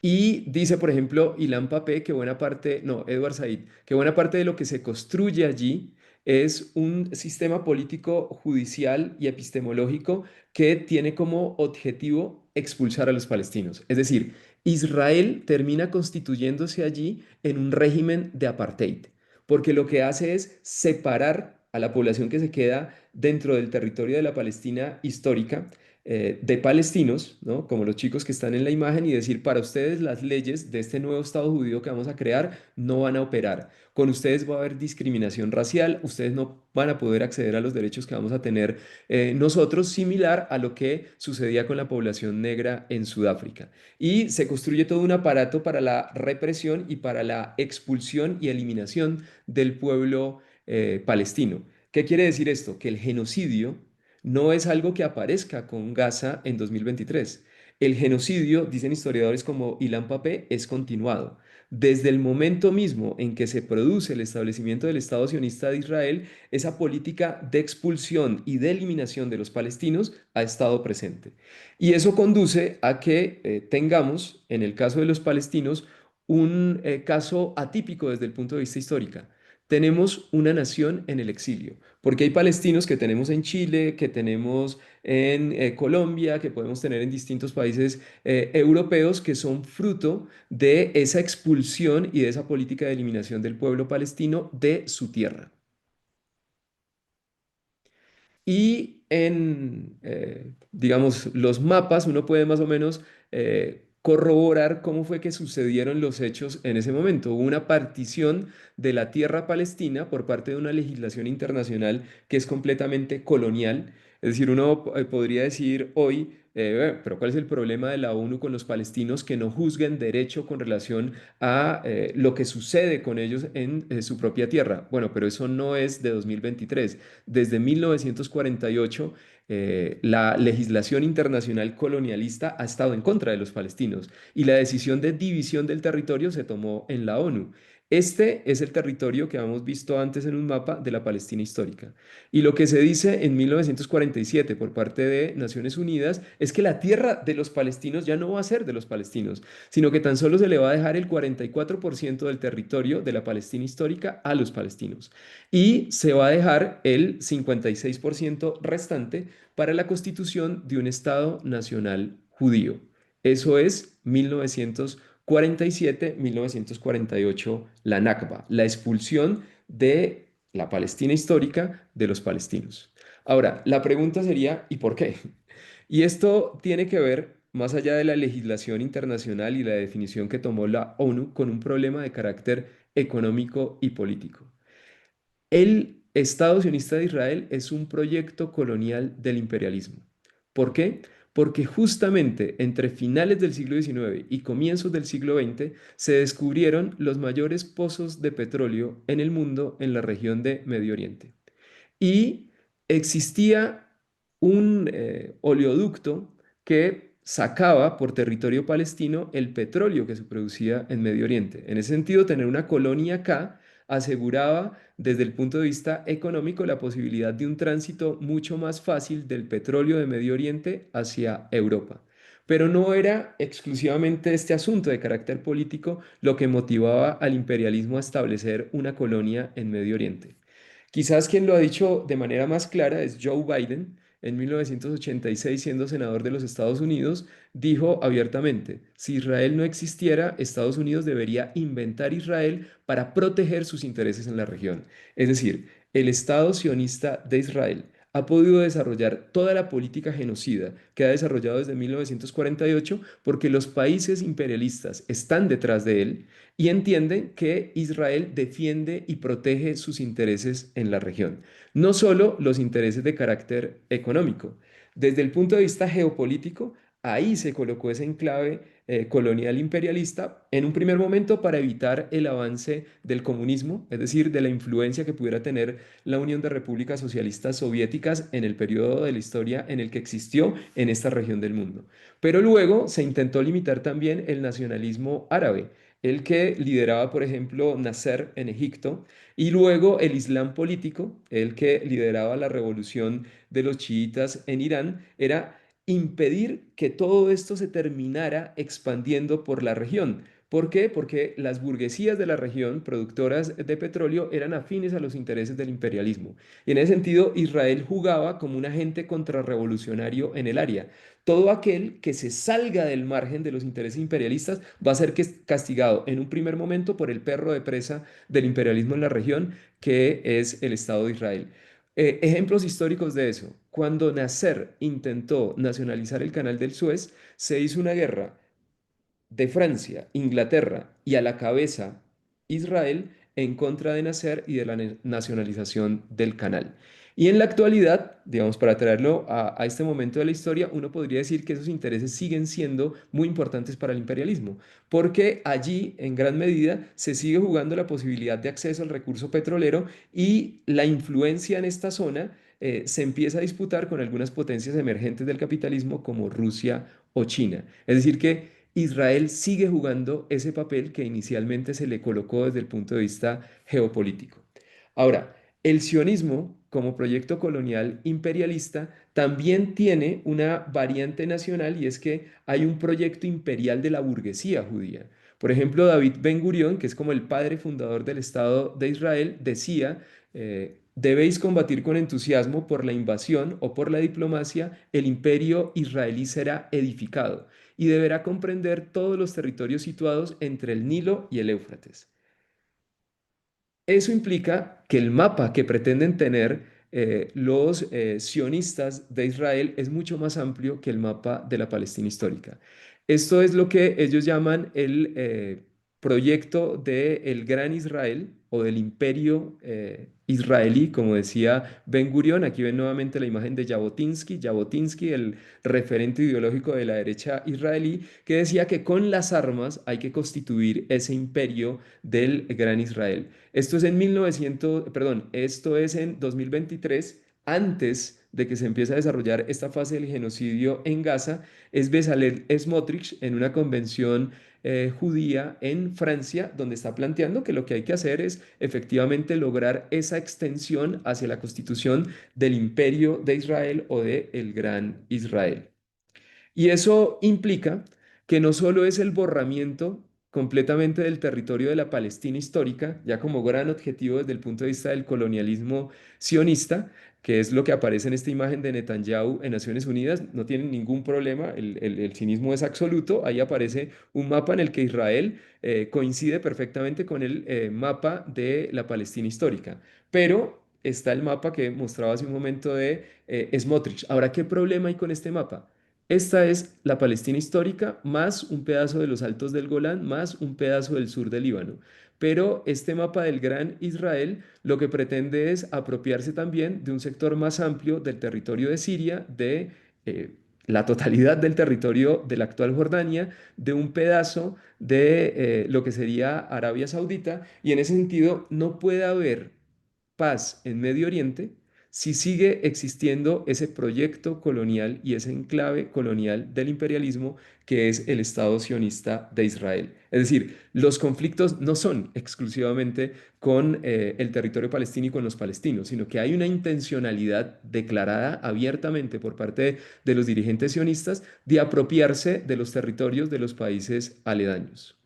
Y dice, por ejemplo, Ilan Papé que buena parte, no, Edward Said, que buena parte de lo que se construye allí es un sistema político, judicial y epistemológico que tiene como objetivo expulsar a los palestinos. Es decir, Israel termina constituyéndose allí en un régimen de apartheid, porque lo que hace es separar a la población que se queda dentro del territorio de la Palestina histórica de palestinos, ¿no? Como los chicos que están en la imagen, y decir, para ustedes las leyes de este nuevo Estado judío que vamos a crear no van a operar. Con ustedes va a haber discriminación racial, ustedes no van a poder acceder a los derechos que vamos a tener nosotros, similar a lo que sucedía con la población negra en Sudáfrica. Y se construye todo un aparato para la represión y para la expulsión y eliminación del pueblo palestino. ¿Qué quiere decir esto? Que el genocidio no es algo que aparezca con Gaza en 2023. El genocidio, dicen historiadores como Ilan Pappé, es continuado. Desde el momento mismo en que se produce el establecimiento del Estado sionista de Israel, esa política de expulsión y de eliminación de los palestinos ha estado presente. Y eso conduce a que tengamos, en el caso de los palestinos, un caso atípico desde el punto de vista histórico. Tenemos una nación en el exilio, porque hay palestinos que tenemos en Chile, que tenemos en Colombia, que podemos tener en distintos países europeos, que son fruto de esa expulsión y de esa política de eliminación del pueblo palestino de su tierra. Y en, digamos, los mapas uno puede más o menos corroborar cómo fue que sucedieron los hechos en ese momento. Hubo una partición de la tierra palestina por parte de una legislación internacional que es completamente colonial. Es decir, uno podría decir hoy, pero ¿cuál es el problema de la ONU con los palestinos que no juzguen derecho con relación a lo que sucede con ellos en su propia tierra? Bueno, pero eso no es de 2023. Desde 1948, la legislación internacional colonialista ha estado en contra de los palestinos y la decisión de división del territorio se tomó en la ONU. Este es el territorio que habíamos visto antes en un mapa de la Palestina histórica. Y lo que se dice en 1947 por parte de Naciones Unidas es que la tierra de los palestinos ya no va a ser de los palestinos, sino que tan solo se le va a dejar el 44% del territorio de la Palestina histórica a los palestinos y se va a dejar el 56% restante para la constitución de un Estado nacional judío. Eso es 1947-1948, la Nakba, la expulsión de la Palestina histórica de los palestinos. Ahora, la pregunta sería, ¿y por qué? Y esto tiene que ver, más allá de la legislación internacional y la definición que tomó la ONU, con un problema de carácter económico y político. El Estado sionista de Israel es un proyecto colonial del imperialismo. ¿Por qué? Porque justamente entre finales del siglo XIX y comienzos del siglo XX se descubrieron los mayores pozos de petróleo en el mundo en la región de Medio Oriente. Y existía un oleoducto que sacaba por territorio palestino el petróleo que se producía en Medio Oriente. En ese sentido, tener una colonia acá aseguraba desde el punto de vista económico la posibilidad de un tránsito mucho más fácil del petróleo de Medio Oriente hacia Europa. Pero no era exclusivamente este asunto de carácter político lo que motivaba al imperialismo a establecer una colonia en Medio Oriente. Quizás quien lo ha dicho de manera más clara es Joe Biden. En 1986, siendo senador de los Estados Unidos, dijo abiertamente, si Israel no existiera, Estados Unidos debería inventar Israel para proteger sus intereses en la región. Es decir, el Estado sionista de Israel ha podido desarrollar toda la política genocida que ha desarrollado desde 1948 porque los países imperialistas están detrás de él y entienden que Israel defiende y protege sus intereses en la región, no solo los intereses de carácter económico. Desde el punto de vista geopolítico, ahí se colocó ese enclave colonial imperialista en un primer momento para evitar el avance del comunismo, es decir, de la influencia que pudiera tener la Unión de Repúblicas Socialistas Soviéticas en el periodo de la historia en el que existió en esta región del mundo. Pero luego se intentó limitar también el nacionalismo árabe, el que lideraba, por ejemplo, Nasser en Egipto, y luego el Islam político, el que lideraba la revolución de los chiitas en Irán, era impedir que todo esto se terminara expandiendo por la región, ¿Por qué? Porque las burguesías de la región, productoras de petróleo, eran afines a los intereses del imperialismo. Y en ese sentido, Israel jugaba como un agente contrarrevolucionario en el área. Todo aquel que se salga del margen de los intereses imperialistas va a ser castigado en un primer momento por el perro de presa del imperialismo en la región, que es el Estado de Israel. Ejemplos históricos de eso. Cuando Nasser intentó nacionalizar el canal del Suez, se hizo una guerra de Francia, Inglaterra y a la cabeza Israel en contra de Nasser y de la nacionalización del canal. Y en la actualidad, digamos, para traerlo a este momento de la historia, uno podría decir que esos intereses siguen siendo muy importantes para el imperialismo, porque allí, en gran medida, se sigue jugando la posibilidad de acceso al recurso petrolero y la influencia en esta zona se empieza a disputar con algunas potencias emergentes del capitalismo como Rusia o China. Es decir, que Israel sigue jugando ese papel que inicialmente se le colocó desde el punto de vista geopolítico. Ahora, el sionismo como proyecto colonial imperialista también tiene una variante nacional y es que hay un proyecto imperial de la burguesía judía. Por ejemplo, David Ben Gurión, que es como el padre fundador del Estado de Israel, decía, debéis combatir con entusiasmo por la invasión o por la diplomacia, el imperio israelí será edificado y deberá comprender todos los territorios situados entre el Nilo y el Éufrates. Eso implica que el mapa que pretenden tener los sionistas de Israel es mucho más amplio que el mapa de la Palestina histórica. Esto es lo que ellos llaman el proyecto del Gran Israel o del Imperio israelí, como decía Ben Gurión. Aquí ven nuevamente la imagen de Jabotinsky, Jabotinsky, el referente ideológico de la derecha israelí, que decía que con las armas hay que constituir ese imperio del Gran Israel. Esto es en 1900, perdón, esto es en 2023, antes de que se empiece a desarrollar esta fase del genocidio en Gaza, es Bezalel Smotrich en una convención judía en Francia, donde está planteando que lo que hay que hacer es efectivamente lograr esa extensión hacia la constitución del imperio de Israel o de el Gran Israel. Y eso implica que no solo es el borramiento completamente del territorio de la Palestina histórica, ya como gran objetivo desde el punto de vista del colonialismo sionista, que es lo que aparece en esta imagen de Netanyahu en Naciones Unidas, no tienen ningún problema, el cinismo es absoluto, ahí aparece un mapa en el que Israel coincide perfectamente con el mapa de la Palestina histórica, pero está el mapa que mostraba hace un momento de Smotrich. Ahora, ¿qué problema hay con este mapa? Esta es la Palestina histórica, más un pedazo de los Altos del Golán, más un pedazo del sur del Líbano. Pero este mapa del Gran Israel lo que pretende es apropiarse también de un sector más amplio del territorio de Siria, de la totalidad del territorio de la actual Jordania, de un pedazo de lo que sería Arabia Saudita, y en ese sentido no puede haber paz en Medio Oriente si sigue existiendo ese proyecto colonial y ese enclave colonial del imperialismo que es el Estado sionista de Israel. Es decir, los conflictos no son exclusivamente con el territorio palestino y con los palestinos, sino que hay una intencionalidad declarada abiertamente por parte de los dirigentes sionistas de apropiarse de los territorios de los países aledaños.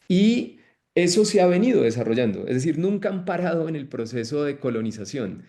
Y eso se ha venido desarrollando, es decir, nunca han parado en el proceso de colonización.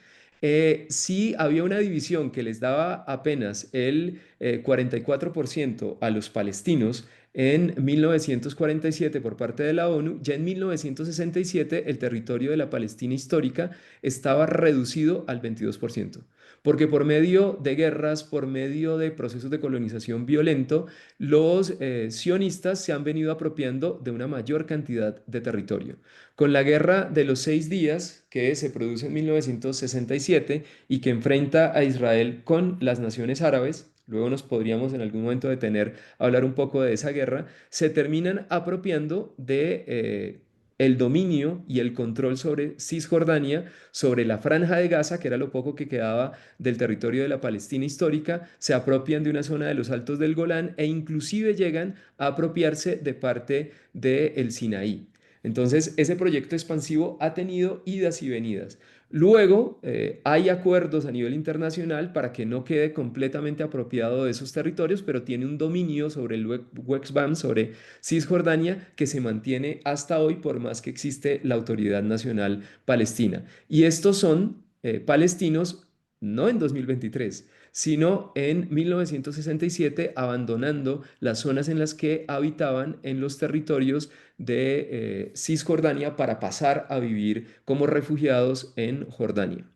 Sí había una división que les daba apenas el 44% a los palestinos en 1947 por parte de la ONU. Ya en 1967 el territorio de la Palestina histórica estaba reducido al 22%, porque por medio de guerras, por medio de procesos de colonización violento, los sionistas se han venido apropiando de una mayor cantidad de territorio. Con la Guerra de los 6 Días, que se produce en 1967 y que enfrenta a Israel con las naciones árabes, luego nos podríamos en algún momento detener a hablar un poco de esa guerra, se terminan apropiando de el dominio y el control sobre Cisjordania, sobre la franja de Gaza, que era lo poco que quedaba del territorio de la Palestina histórica, se apropian de una zona de los Altos del Golán e inclusive llegan a apropiarse de parte del Sinaí. Entonces, ese proyecto expansivo ha tenido idas y venidas. Luego, hay acuerdos a nivel internacional para que no quede completamente apropiado de esos territorios, pero tiene un dominio sobre el Wexbam, sobre Cisjordania, que se mantiene hasta hoy por más que existe la Autoridad Nacional Palestina. Y estos son palestinos no en 2023, sino en 1967, abandonando las zonas en las que habitaban en los territorios de Cisjordania para pasar a vivir como refugiados en Jordania.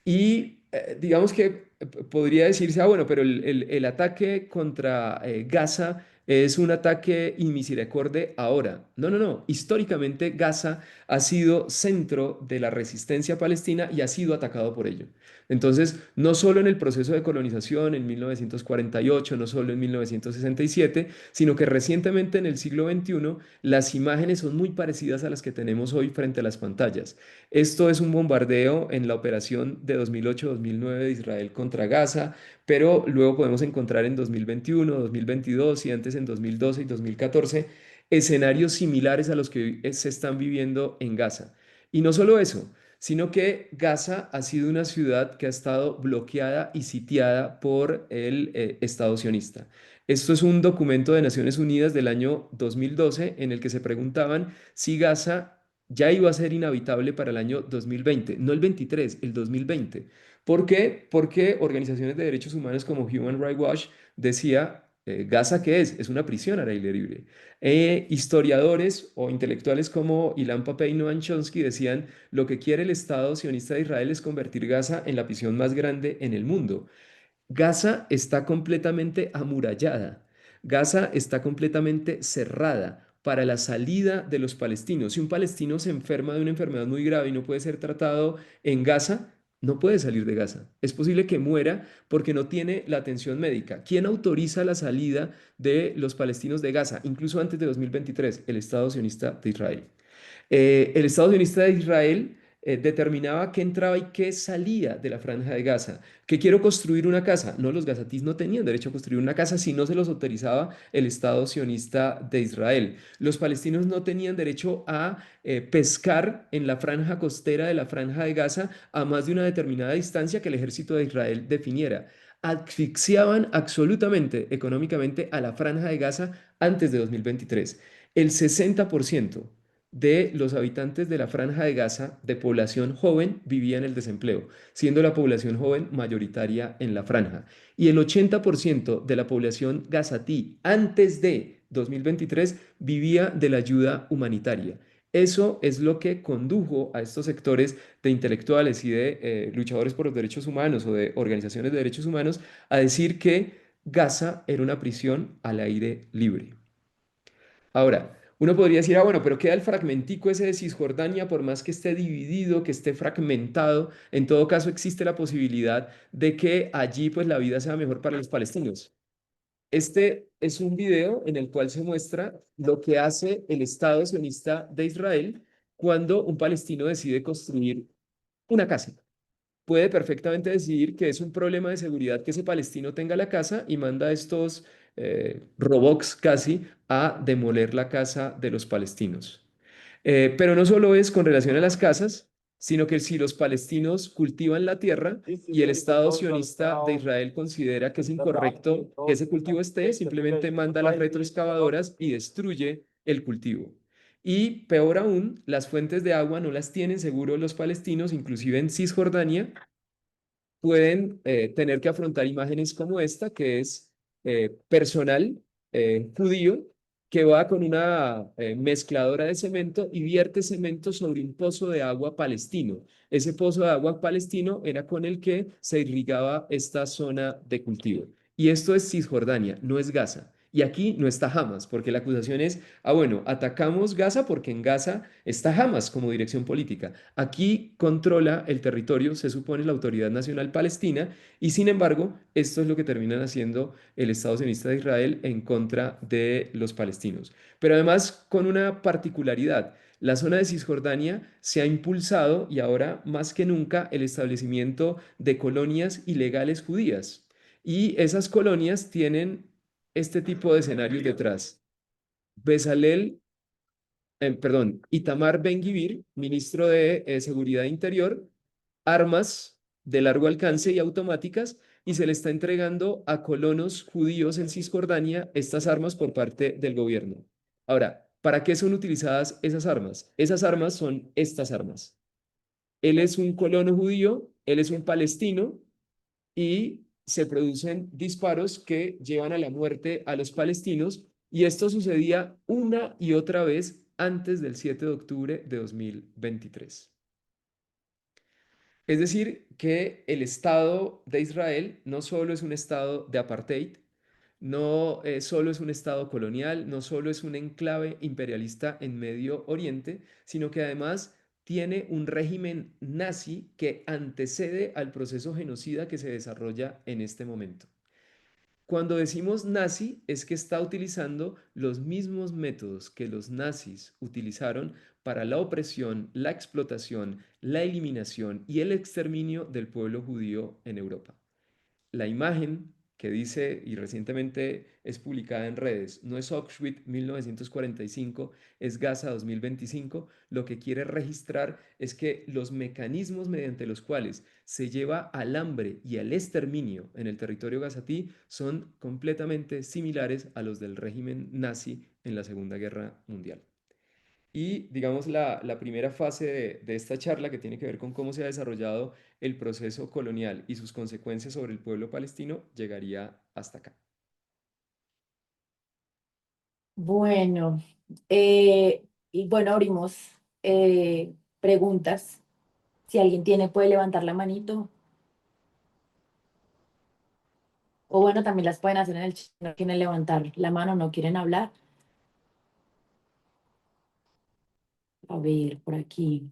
Y digamos que podría decirse, bueno, pero el ataque contra Gaza es un ataque inmisericorde ahora. No, no, no. Históricamente Gaza ha sido centro de la resistencia palestina y ha sido atacado por ello. Entonces, no solo en el proceso de colonización en 1948, no solo en 1967, sino que recientemente en el siglo XXI las imágenes son muy parecidas a las que tenemos hoy frente a las pantallas. Esto es un bombardeo en la operación de 2008-2009 de Israel contra Gaza, pero luego podemos encontrar en 2021, 2022 y antes en 2012 y 2014 escenarios similares a los que se están viviendo en Gaza. Y no solo eso, sino que Gaza ha sido una ciudad que ha estado bloqueada y sitiada por el Estado sionista. Esto es un documento de Naciones Unidas del año 2012 en el que se preguntaban si Gaza ya iba a ser inhabitable para el año 2020, no el 23, el 2020. ¿Por qué? Porque organizaciones de derechos humanos como Human Rights Watch decía, ¿Gaza qué es? Es una prisión al aire libre. Historiadores o intelectuales como Ilan Pappé y Noam Chomsky decían, lo que quiere el Estado sionista de Israel es convertir Gaza en la prisión más grande en el mundo. Gaza está completamente amurallada. Gaza está completamente cerrada para la salida de los palestinos. Si un palestino se enferma de una enfermedad muy grave y no puede ser tratado en Gaza, no puede salir de Gaza. Es posible que muera porque no tiene la atención médica. ¿Quién autoriza la salida de los palestinos de Gaza? Incluso antes de 2023, el Estado sionista de Israel. El Estado sionista de Israel determinaba qué entraba y qué salía de la franja de Gaza. Que quiero construir una casa. No, los gazatís no tenían derecho a construir una casa si no se los autorizaba el Estado sionista de Israel. Los palestinos no tenían derecho a pescar en la franja costera de la franja de Gaza a más de una determinada distancia que el ejército de Israel definiera. Asfixiaban absolutamente económicamente a la franja de Gaza antes de 2023. El 60% de los habitantes de la franja de Gaza de población joven vivía en el desempleo, siendo la población joven mayoritaria en la franja. Y el 80% de la población gazatí antes de 2023 vivía de la ayuda humanitaria. Eso es lo que condujo a estos sectores de intelectuales y de luchadores por los derechos humanos o de organizaciones de derechos humanos a decir que Gaza era una prisión al aire libre. Ahora, uno podría decir, bueno, pero queda el fragmentico ese de Cisjordania, por más que esté dividido, que esté fragmentado, en todo caso existe la posibilidad de que allí pues la vida sea mejor para los palestinos. Este es un video en el cual se muestra lo que hace el Estado sionista de Israel cuando un palestino decide construir una casa. Puede perfectamente decidir que es un problema de seguridad que ese palestino tenga la casa y manda a estos robots casi a demoler la casa de los palestinos. Pero no solo es con relación a las casas, sino que si los palestinos cultivan la tierra y el Estado sionista de Israel considera que es incorrecto que ese cultivo esté, simplemente manda las retroexcavadoras y destruye el cultivo. Y peor aún, las fuentes de agua no las tienen seguro los palestinos, inclusive en Cisjordania, pueden tener que afrontar imágenes como esta, que es personal judío que va con una mezcladora de cemento y vierte cemento sobre un pozo de agua palestino. Ese pozo de agua palestino era con el que se irrigaba esta zona de cultivo. Y esto es Cisjordania, no es Gaza. Y aquí no está Hamas, porque la acusación es, bueno, atacamos Gaza porque en Gaza está Hamas como dirección política. Aquí controla el territorio, se supone, la Autoridad Nacional Palestina, y sin embargo, esto es lo que terminan haciendo el Estado sionista de Israel en contra de los palestinos. Pero además, con una particularidad, la zona de Cisjordania se ha impulsado y ahora más que nunca el establecimiento de colonias ilegales judías. Y esas colonias tienen este tipo de escenarios detrás. Bezalel, perdón, Itamar Ben-Gvir, ministro de Seguridad Interior, armas de largo alcance y automáticas y se le está entregando a colonos judíos en Cisjordania estas armas por parte del gobierno. Ahora, ¿para qué son utilizadas esas armas? Esas armas son estas armas. Él es un colono judío, él es un palestino y se producen disparos que llevan a la muerte a los palestinos y esto sucedía una y otra vez antes del 7 de octubre de 2023. Es decir, que el Estado de Israel no solo es un estado de apartheid, no solo es un estado colonial, no solo es un enclave imperialista en Medio Oriente, sino que además tiene un régimen nazi que antecede al proceso genocida que se desarrolla en este momento. Cuando decimos nazi es que está utilizando los mismos métodos que los nazis utilizaron para la opresión, la explotación, la eliminación y el exterminio del pueblo judío en Europa. La imagen que dice y recientemente es publicada en redes, no es Auschwitz 1945, es Gaza 2025, lo que quiere registrar es que los mecanismos mediante los cuales se lleva al hambre y al exterminio en el territorio gazatí son completamente similares a los del régimen nazi en la Segunda Guerra Mundial. Y digamos, la primera fase de esta charla que tiene que ver con cómo se ha desarrollado el proceso colonial y sus consecuencias sobre el pueblo palestino llegaría hasta acá. Bueno, y bueno, abrimos preguntas. Si alguien tiene, puede levantar la manito. O bueno, también las pueden hacer en el chat. No quieren levantar la mano, no quieren hablar. A ver, por aquí.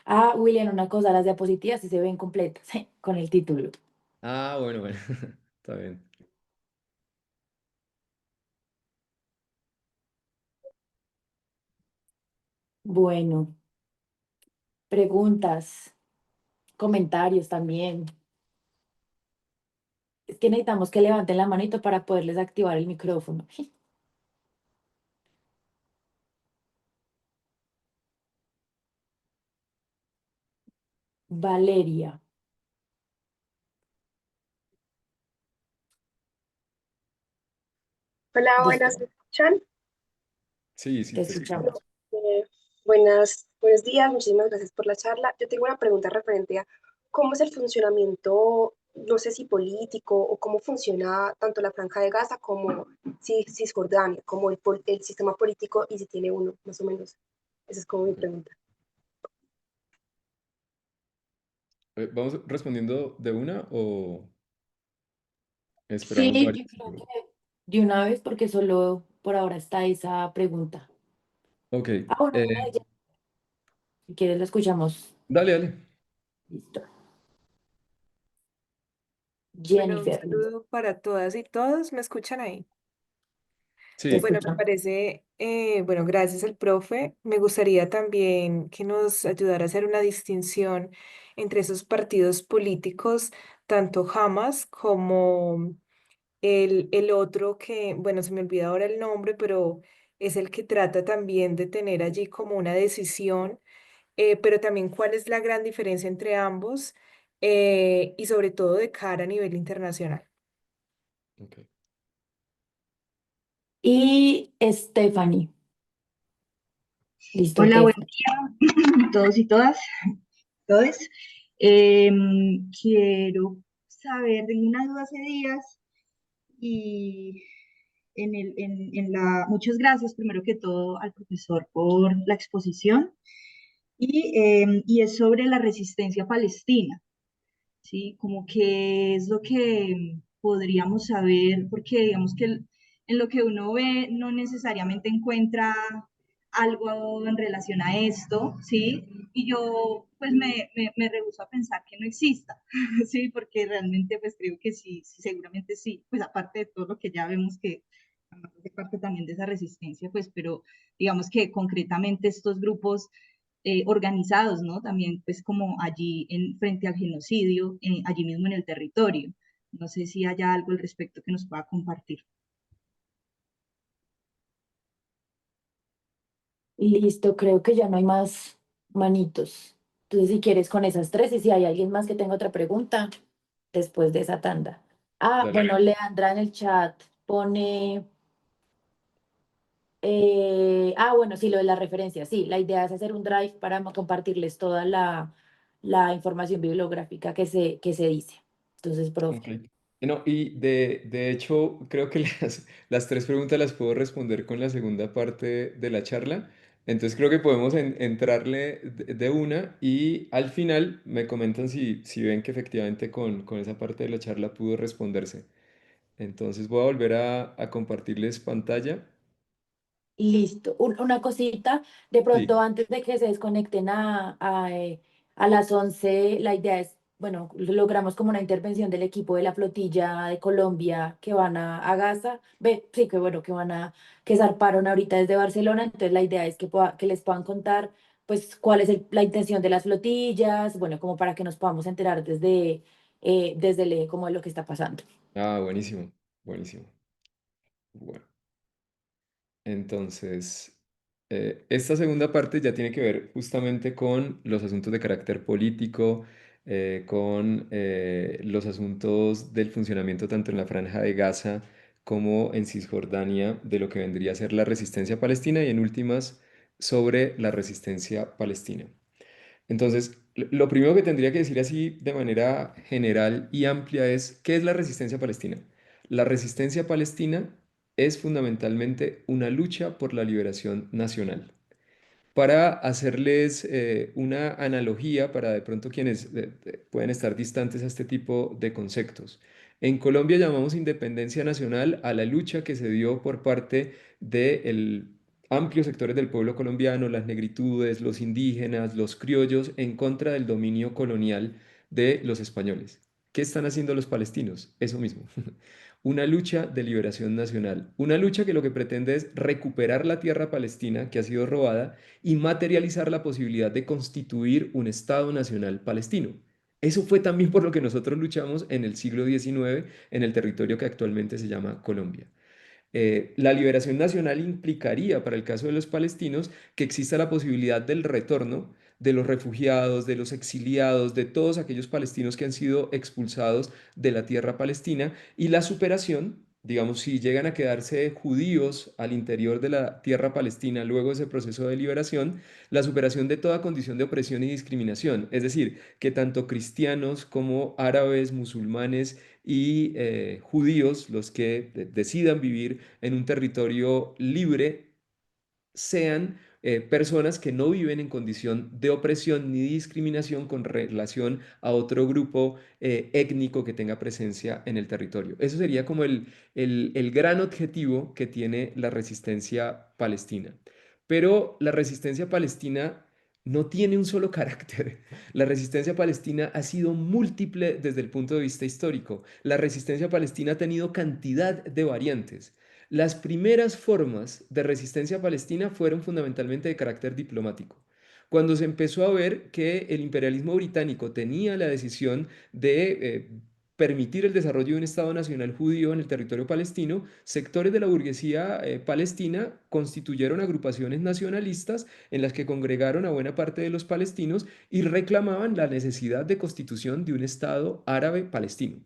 Ah, William, una cosa, las diapositivas sí se ven completas, con el título. Ah, bueno, bueno, está bien. Bueno, preguntas, comentarios también. Es que necesitamos que levanten la manito para poderles activar el micrófono. Valeria, Hola, buenas, listo, ¿me escuchan? Sí, sí, te te escuchamos. escuchamos. Buenos días, muchísimas gracias por la charla. Yo tengo una pregunta referente a cómo es el funcionamiento, no sé si político o cómo funciona tanto la Franja de Gaza como Cisjordania, como el sistema político y si tiene uno, más o menos. Esa es como mi Ok. pregunta. ¿Vamos respondiendo de una o esperamos Sí, yo varias? creo que de una vez porque solo por ahora está esa pregunta. Ok, Ah, bueno, una de eh, ellas, si quieres la escuchamos. dale, dale. Listo. Bueno, un Jennifer, saludo para todas y todos. ¿Me escuchan ahí? te Sí, Bueno, me escuchamos. parece, bueno, gracias al profe. Me gustaría también que nos ayudara a hacer una distinción entre esos partidos políticos, tanto Hamas como el otro que, bueno, se me olvida ahora el nombre, pero es el que trata también de tener allí como una decisión, pero también cuál es la gran diferencia entre ambos y sobre todo de cara a nivel internacional. ok. Y Stephanie, listo, Hola, buen Tefa. día, todos y todas, todos. Quiero saber, tengo una duda hace días y muchas gracias primero que todo al profesor por la exposición y es sobre la resistencia palestina. ¿Sí? Como que es lo que podríamos saber, porque digamos que en lo que uno ve no necesariamente encuentra algo en relación a esto, ¿sí? Y yo pues me rehúso a pensar que no exista, ¿sí? Porque realmente pues creo que sí, sí, seguramente sí, pues aparte de todo lo que ya vemos que hace parte también de esa resistencia, pues, pero digamos que concretamente estos grupos organizados, ¿no? También pues como allí frente al genocidio, allí mismo en el territorio. No sé si haya algo al respecto que nos pueda compartir. Listo, creo que ya no hay más manitos. Entonces, si quieres con esas tres, y si hay alguien más que tenga otra pregunta, después de esa tanda. Ah, Dale. bueno, Leandra en el chat pone, bueno, sí, lo de las referencias, sí, la idea es hacer un drive para compartirles toda la información bibliográfica que se dice. Entonces, Ok. profe, No, y de hecho, creo que las tres preguntas las puedo responder con la segunda parte de la charla. Entonces creo que podemos entrarle de una y al final me comentan si ven que efectivamente con esa parte de la charla pudo responderse. Entonces voy a volver a compartirles pantalla. listo. Una cosita, de pronto Sí. antes de que se desconecten a las 11 la idea es, bueno, logramos como una intervención del equipo de la flotilla de Colombia que van a Gaza. Sí, que bueno, que zarparon ahorita desde Barcelona. Entonces la idea es que les puedan contar, pues, cuál es la intención de las flotillas, bueno, como para que nos podamos enterar desde el eje como de lo que está pasando. Ah, buenísimo, buenísimo. Bueno. Entonces, esta segunda parte ya tiene que ver justamente con los asuntos de carácter político, con los asuntos del funcionamiento tanto en la Franja de Gaza como en Cisjordania, de lo que vendría a ser la resistencia palestina y en últimas sobre la resistencia palestina. Entonces, lo primero que tendría que decir así de manera general y amplia es, ¿qué es la resistencia palestina? La resistencia palestina es fundamentalmente una lucha por la liberación nacional. Para hacerles una analogía, para de pronto quienes pueden estar distantes a este tipo de conceptos. En Colombia llamamos independencia nacional a la lucha que se dio por parte de amplios sectores del pueblo colombiano, las negritudes, los indígenas, los criollos, en contra del dominio colonial de los españoles. ¿Qué están haciendo los palestinos? Eso mismo. Una lucha de liberación nacional, una lucha que lo que pretende es recuperar la tierra palestina que ha sido robada y materializar la posibilidad de constituir un Estado nacional palestino. Eso fue también por lo que nosotros luchamos en el siglo XIX en el territorio que actualmente se llama Colombia. La liberación nacional implicaría, para el caso de los palestinos, que exista la posibilidad del retorno de los refugiados, de los exiliados, de todos aquellos palestinos que han sido expulsados de la tierra palestina y la superación, digamos, si llegan a quedarse judíos al interior de la tierra palestina luego de ese proceso de liberación, la superación de toda condición de opresión y discriminación. Es decir, que tanto cristianos como árabes, musulmanes y judíos, los que decidan vivir en un territorio libre, sean personas que no viven en condición de opresión ni discriminación con relación a otro grupo étnico que tenga presencia en el territorio. Eso sería como el gran objetivo que tiene la resistencia palestina. Pero la resistencia palestina no tiene un solo carácter. La resistencia palestina ha sido múltiple desde el punto de vista histórico. La resistencia palestina ha tenido cantidad de variantes. Las primeras formas de resistencia palestina fueron fundamentalmente de carácter diplomático. Cuando se empezó a ver que el imperialismo británico tenía la decisión de permitir el desarrollo de un Estado nacional judío en el territorio palestino, sectores de la burguesía palestina constituyeron agrupaciones nacionalistas en las que congregaron a buena parte de los palestinos y reclamaban la necesidad de constitución de un Estado árabe palestino.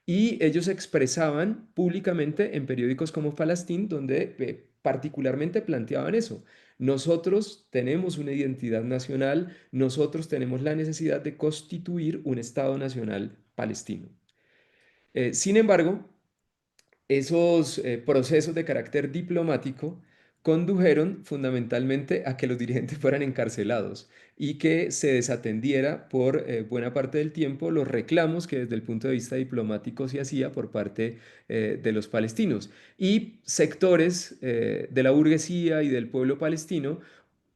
Y ellos se expresaban públicamente en periódicos como Falastín, donde particularmente planteaban eso. Nosotros tenemos una identidad nacional, nosotros tenemos la necesidad de constituir un Estado nacional palestino. Sin embargo, esos procesos de carácter diplomático condujeron fundamentalmente a que los dirigentes fueran encarcelados y que se desatendiera por buena parte del tiempo los reclamos que desde el punto de vista diplomático se hacía por parte de los palestinos. Y sectores de la burguesía y del pueblo palestino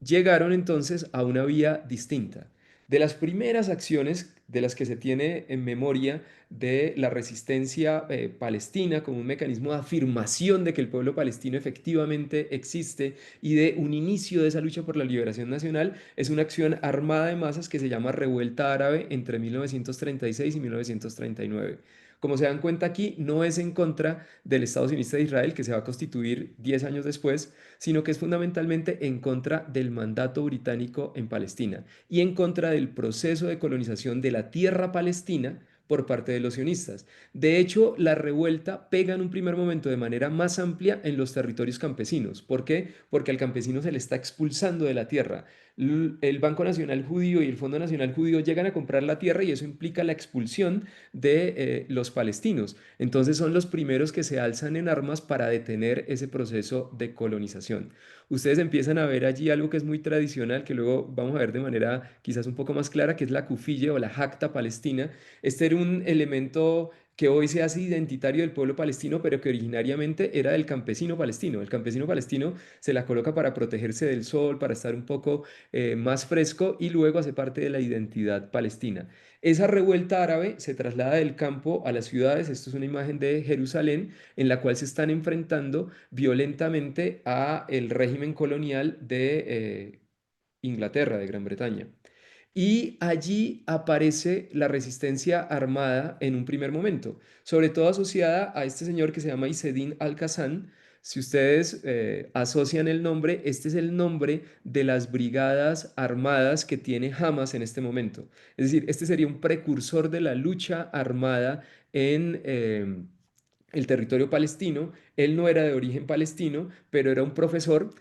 llegaron entonces a una vía distinta. De las primeras acciones de las que se tiene en memoria de la resistencia palestina como un mecanismo de afirmación de que el pueblo palestino efectivamente existe y de un inicio de esa lucha por la liberación nacional, es una acción armada de masas que se llama Revuelta Árabe entre 1936 y 1939. Como se dan cuenta aquí, no es en contra del Estado sionista de Israel, que se va a constituir 10 años después, sino que es fundamentalmente en contra del mandato británico en Palestina y en contra del proceso de colonización de la tierra palestina por parte de los sionistas. De hecho, la revuelta pega en un primer momento de manera más amplia en los territorios campesinos. ¿Por qué? Porque al campesino se le está expulsando de la tierra. El Banco Nacional Judío y el Fondo Nacional Judío llegan a comprar la tierra y eso implica la expulsión de los palestinos. Entonces son los primeros que se alzan en armas para detener ese proceso de colonización. Ustedes empiezan a ver allí algo que es muy tradicional, que luego vamos a ver de manera quizás un poco más clara, que es la kufiyeh o la jacta palestina. Este era un elemento que hoy se hace identitario del pueblo palestino, pero que originariamente era del campesino palestino. El campesino palestino se la coloca para protegerse del sol, para estar un poco más fresco y luego hace parte de la identidad palestina. Esa revuelta árabe se traslada del campo a las ciudades. Esto es una imagen de Jerusalén en la cual se están enfrentando violentamente a el régimen colonial de Inglaterra, de Gran Bretaña. Y allí aparece la resistencia armada en un primer momento, sobre todo asociada a este señor que se llama Isedín Al-Qassam. Si ustedes asocian el nombre, este es el nombre de las brigadas armadas que tiene Hamas en este momento. Es decir, este sería un precursor de la lucha armada en el territorio palestino. Él no era de origen palestino, pero era un profesor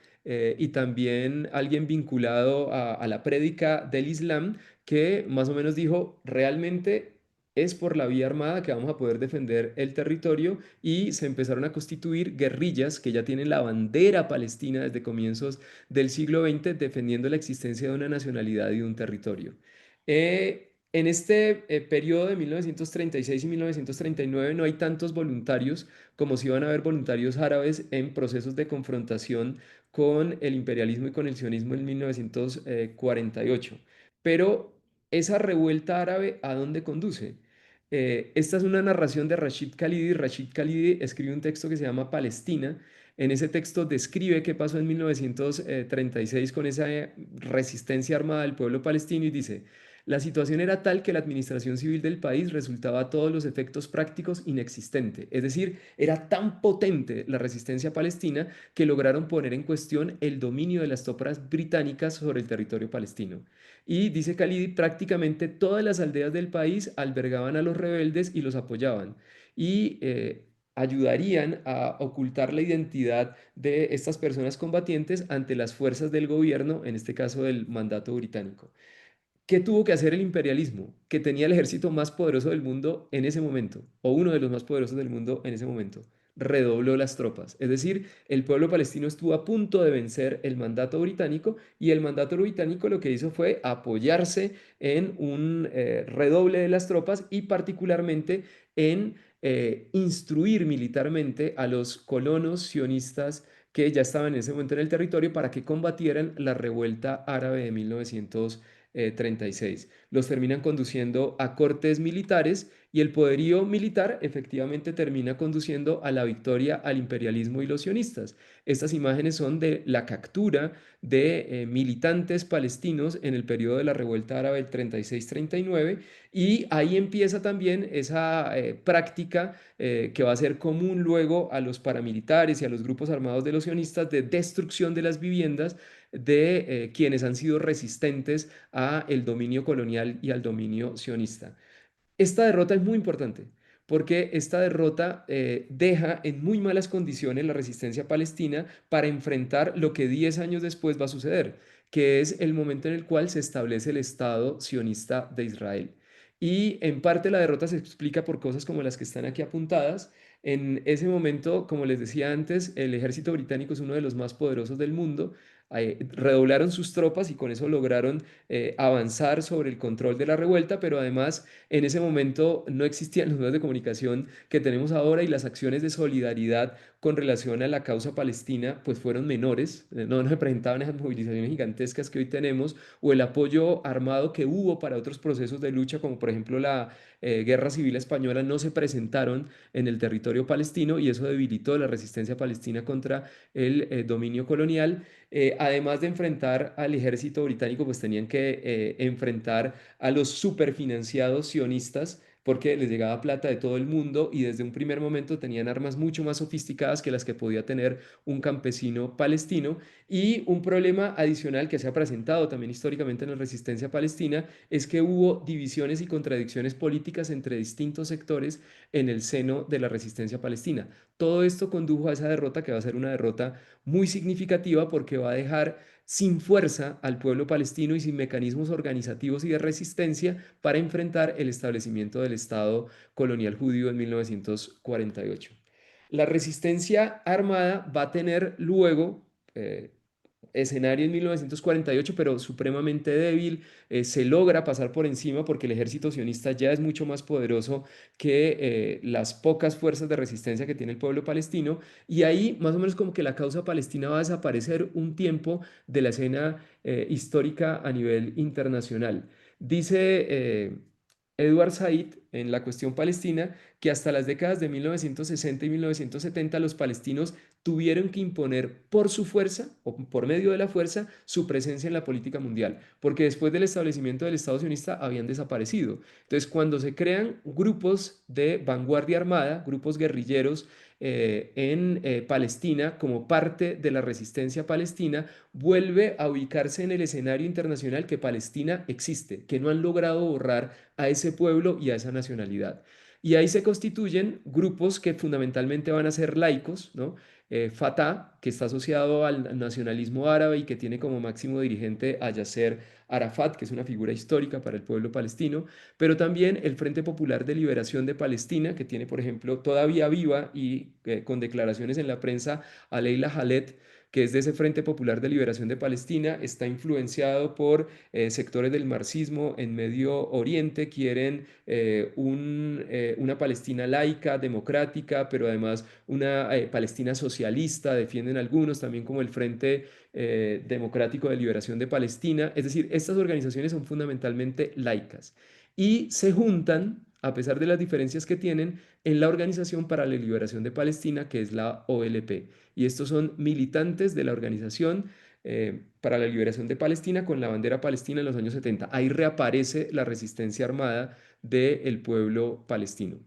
y también alguien vinculado a la prédica del Islam que más o menos dijo, realmente es por la vía armada que vamos a poder defender el territorio y se empezaron a constituir guerrillas que ya tienen la bandera palestina desde comienzos del siglo XX defendiendo la existencia de una nacionalidad y de un territorio. En este periodo de 1936 y 1939 no hay tantos voluntarios como si van a haber voluntarios árabes en procesos de confrontación con el imperialismo y con el sionismo en 1948. Pero esa revuelta árabe, ¿a dónde conduce? Esta es una narración de Rashid Khalidi. Rashid Khalidi escribe un texto que se llama Palestina. En ese texto describe qué pasó en 1936 con esa resistencia armada del pueblo palestino y dice, la situación era tal que la administración civil del país resultaba a todos los efectos prácticos inexistente. Es decir, era tan potente la resistencia palestina que lograron poner en cuestión el dominio de las tropas británicas sobre el territorio palestino. Y dice Khalidi, prácticamente todas las aldeas del país albergaban a los rebeldes y los apoyaban. Y ayudarían a ocultar la identidad de estas personas combatientes ante las fuerzas del gobierno, en este caso del mandato británico. ¿Qué tuvo que hacer el imperialismo, que tenía el ejército más poderoso del mundo en ese momento, o uno de los más poderosos del mundo en ese momento? Redobló las tropas. Es decir, el pueblo palestino estuvo a punto de vencer el mandato británico y el mandato británico lo que hizo fue apoyarse en un redoble de las tropas y particularmente en instruir militarmente a los colonos sionistas que ya estaban en ese momento en el territorio para que combatieran la revuelta árabe de 1936. Los terminan conduciendo a cortes militares y el poderío militar efectivamente termina conduciendo a la victoria al imperialismo y los sionistas. Estas imágenes son de la captura de militantes palestinos en el periodo de la revuelta árabe del 36-39 y ahí empieza también esa práctica que va a ser común luego a los paramilitares y a los grupos armados de los sionistas de destrucción de las viviendas de quienes han sido resistentes a el dominio colonial y al dominio sionista. Esta derrota es muy importante porque esta derrota deja en muy malas condiciones la resistencia palestina para enfrentar lo que 10 años después va a suceder, que es el momento en el cual se establece el Estado sionista de Israel. Y en parte la derrota se explica por cosas como las que están aquí apuntadas. En ese momento, como les decía antes, el ejército británico es uno de los más poderosos del mundo. Redoblaron sus tropas y con eso lograron avanzar sobre el control de la revuelta, pero además en ese momento no existían los medios de comunicación que tenemos ahora y las acciones de solidaridad con relación a la causa palestina pues fueron menores, no se presentaban esas movilizaciones gigantescas que hoy tenemos o el apoyo armado que hubo para otros procesos de lucha como por ejemplo la Guerra Civil Española no se presentaron en el territorio palestino y eso debilitó la resistencia palestina contra el dominio colonial. Además de enfrentar al ejército británico, pues tenían que enfrentar a los superfinanciados sionistas porque les llegaba plata de todo el mundo y desde un primer momento tenían armas mucho más sofisticadas que las que podía tener un campesino palestino. Y un problema adicional que se ha presentado también históricamente en la resistencia palestina es que hubo divisiones y contradicciones políticas entre distintos sectores en el seno de la resistencia palestina. Todo esto condujo a esa derrota que va a ser una derrota muy significativa porque va a dejar sin fuerza al pueblo palestino y sin mecanismos organizativos y de resistencia para enfrentar el establecimiento del Estado colonial judío en 1948. La resistencia armada va a tener luego escenario en 1948, pero supremamente débil. Se logra pasar por encima porque el ejército sionista ya es mucho más poderoso que las pocas fuerzas de resistencia que tiene el pueblo palestino. Y ahí más o menos como que la causa palestina va a desaparecer un tiempo de la escena histórica a nivel internacional. Dice Edward Said en La cuestión palestina que hasta las décadas de 1960 y 1970 los palestinos tuvieron que imponer por su fuerza o por medio de la fuerza su presencia en la política mundial, porque después del establecimiento del Estado sionista habían desaparecido. Entonces, cuando se crean grupos de vanguardia armada, grupos guerrilleros en Palestina como parte de la resistencia palestina, vuelve a ubicarse en el escenario internacional que Palestina existe, que no han logrado borrar a ese pueblo y a esa nacionalidad. Y ahí se constituyen grupos que fundamentalmente van a ser laicos, ¿no? Fatah, que está asociado al nacionalismo árabe y que tiene como máximo dirigente a Yasser Arafat, que es una figura histórica para el pueblo palestino, pero también el Frente Popular de Liberación de Palestina, que tiene, por ejemplo, todavía viva y con declaraciones en la prensa a Leila Khaled, que es de ese Frente Popular de Liberación de Palestina, está influenciado por sectores del marxismo en Medio Oriente, quieren una Palestina laica, democrática, pero además una Palestina socialista, defienden algunos, también como el Frente Democrático de Liberación de Palestina. Es decir, estas organizaciones son fundamentalmente laicas y se juntan, a pesar de las diferencias que tienen, en la Organización para la Liberación de Palestina, que es la OLP. Y estos son militantes de la Organización para la Liberación de Palestina con la bandera palestina en los años 70. Ahí reaparece la resistencia armada del pueblo palestino.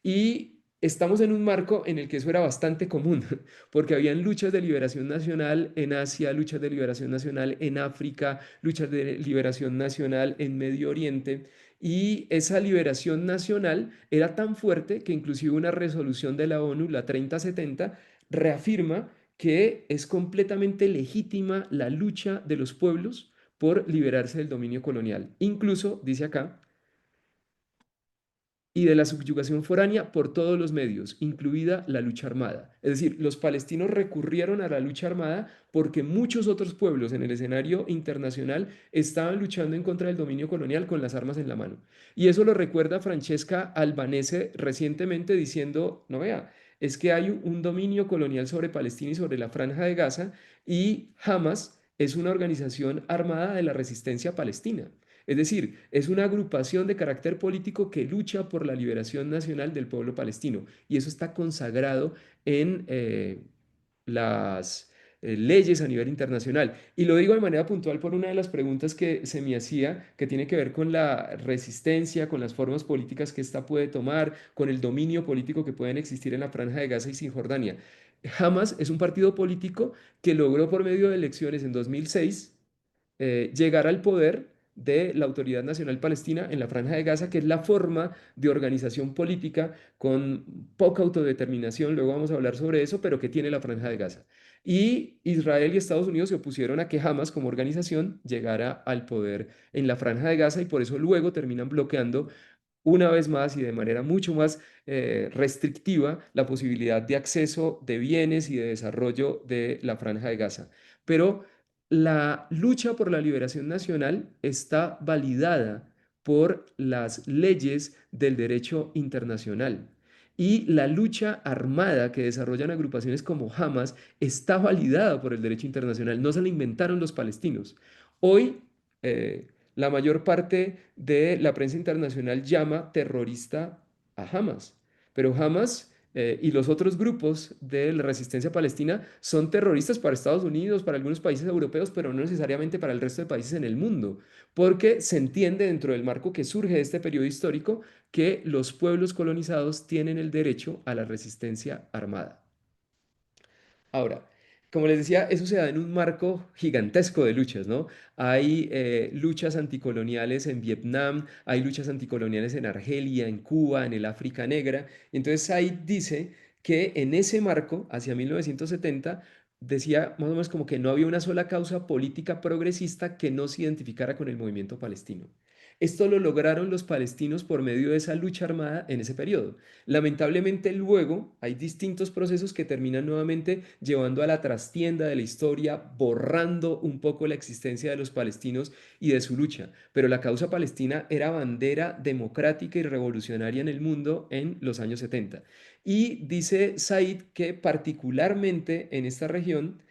Y estamos en un marco en el que eso era bastante común, porque habían luchas de liberación nacional en Asia, luchas de liberación nacional en África, luchas de liberación nacional en Medio Oriente. Y esa liberación nacional era tan fuerte que inclusive una resolución de la ONU, la 3070, reafirma que es completamente legítima la lucha de los pueblos por liberarse del dominio colonial. Incluso, dice acá, y de la subyugación foránea por todos los medios, incluida la lucha armada. Es decir, los palestinos recurrieron a la lucha armada porque muchos otros pueblos en el escenario internacional estaban luchando en contra del dominio colonial con las armas en la mano. Y eso lo recuerda Francesca Albanese recientemente diciendo, no vea, es que hay un dominio colonial sobre Palestina y sobre la Franja de Gaza y Hamas es una organización armada de la resistencia palestina. Es decir, es una agrupación de carácter político que lucha por la liberación nacional del pueblo palestino y eso está consagrado en las leyes a nivel internacional. Y lo digo de manera puntual por una de las preguntas que se me hacía, que tiene que ver con la resistencia, con las formas políticas que ésta puede tomar, con el dominio político que pueden existir en la Franja de Gaza y Cisjordania. Hamas es un partido político que logró por medio de elecciones en 2006 llegar al poder de la Autoridad Nacional Palestina en la Franja de Gaza, que es la forma de organización política con poca autodeterminación, luego vamos a hablar sobre eso, pero que tiene la Franja de Gaza. Y Israel y Estados Unidos se opusieron a que Hamas como organización llegara al poder en la Franja de Gaza y por eso luego terminan bloqueando una vez más y de manera mucho más restrictiva la posibilidad de acceso de bienes y de desarrollo de la Franja de Gaza. Pero la lucha por la liberación nacional está validada por las leyes del derecho internacional. Y la lucha armada que desarrollan agrupaciones como Hamas está validada por el derecho internacional. No se la inventaron los palestinos. Hoy, la mayor parte de la prensa internacional llama terrorista a Hamas, pero Hamas y los otros grupos de la resistencia palestina son terroristas para Estados Unidos, para algunos países europeos, pero no necesariamente para el resto de países en el mundo, porque se entiende dentro del marco que surge de este periodo histórico que los pueblos colonizados tienen el derecho a la resistencia armada. Ahora, como les decía, eso se da en un marco gigantesco de luchas, ¿no? Hay luchas anticoloniales en Vietnam, hay luchas anticoloniales en Argelia, en Cuba, en el África Negra. Entonces Said dice que en ese marco, hacia 1970, decía más o menos como que no había una sola causa política progresista que no se identificara con el movimiento palestino. Esto lo lograron los palestinos por medio de esa lucha armada en ese periodo. Lamentablemente luego hay distintos procesos que terminan nuevamente llevando a la trastienda de la historia, borrando un poco la existencia de los palestinos y de su lucha. Pero la causa palestina era bandera democrática y revolucionaria en el mundo en los años 70. Y dice Said que particularmente en esta región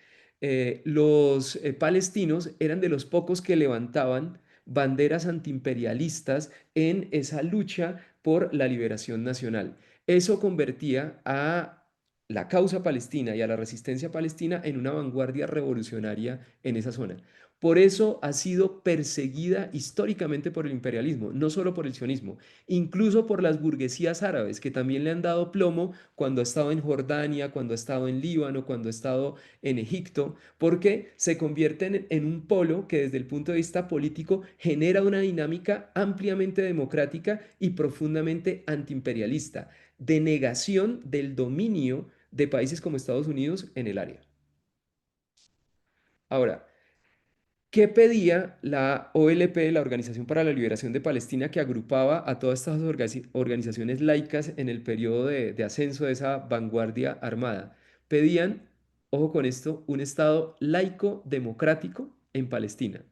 los palestinos eran de los pocos que levantaban banderas antiimperialistas en esa lucha por la liberación nacional. Eso convertía a la causa palestina y a la resistencia palestina en una vanguardia revolucionaria en esa zona. Por eso ha sido perseguida históricamente por el imperialismo, no solo por el sionismo, incluso por las burguesías árabes, que también le han dado plomo cuando ha estado en Jordania, cuando ha estado en Líbano, cuando ha estado en Egipto, porque se convierten en un polo que desde el punto de vista político genera una dinámica ampliamente democrática y profundamente antiimperialista, de negación del dominio de países como Estados Unidos en el área. Ahora, ¿qué pedía la OLP, la Organización para la Liberación de Palestina, que agrupaba a todas estas organizaciones laicas en el periodo de ascenso de esa vanguardia armada? Pedían, ojo con esto, un Estado laico democrático en Palestina.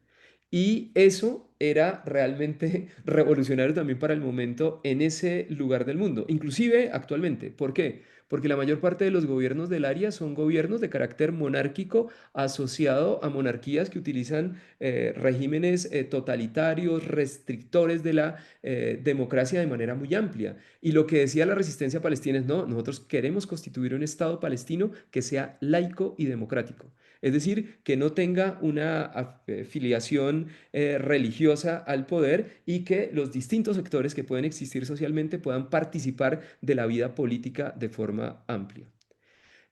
Y eso era realmente revolucionario también para el momento en ese lugar del mundo, inclusive actualmente. ¿Por qué? Porque la mayor parte de los gobiernos del área son gobiernos de carácter monárquico asociado a monarquías que utilizan regímenes totalitarios, restrictores de la democracia de manera muy amplia. Y lo que decía la resistencia palestina es, no, nosotros queremos constituir un Estado palestino que sea laico y democrático. Es decir, que no tenga una filiación religiosa al poder y que los distintos sectores que pueden existir socialmente puedan participar de la vida política de forma amplia.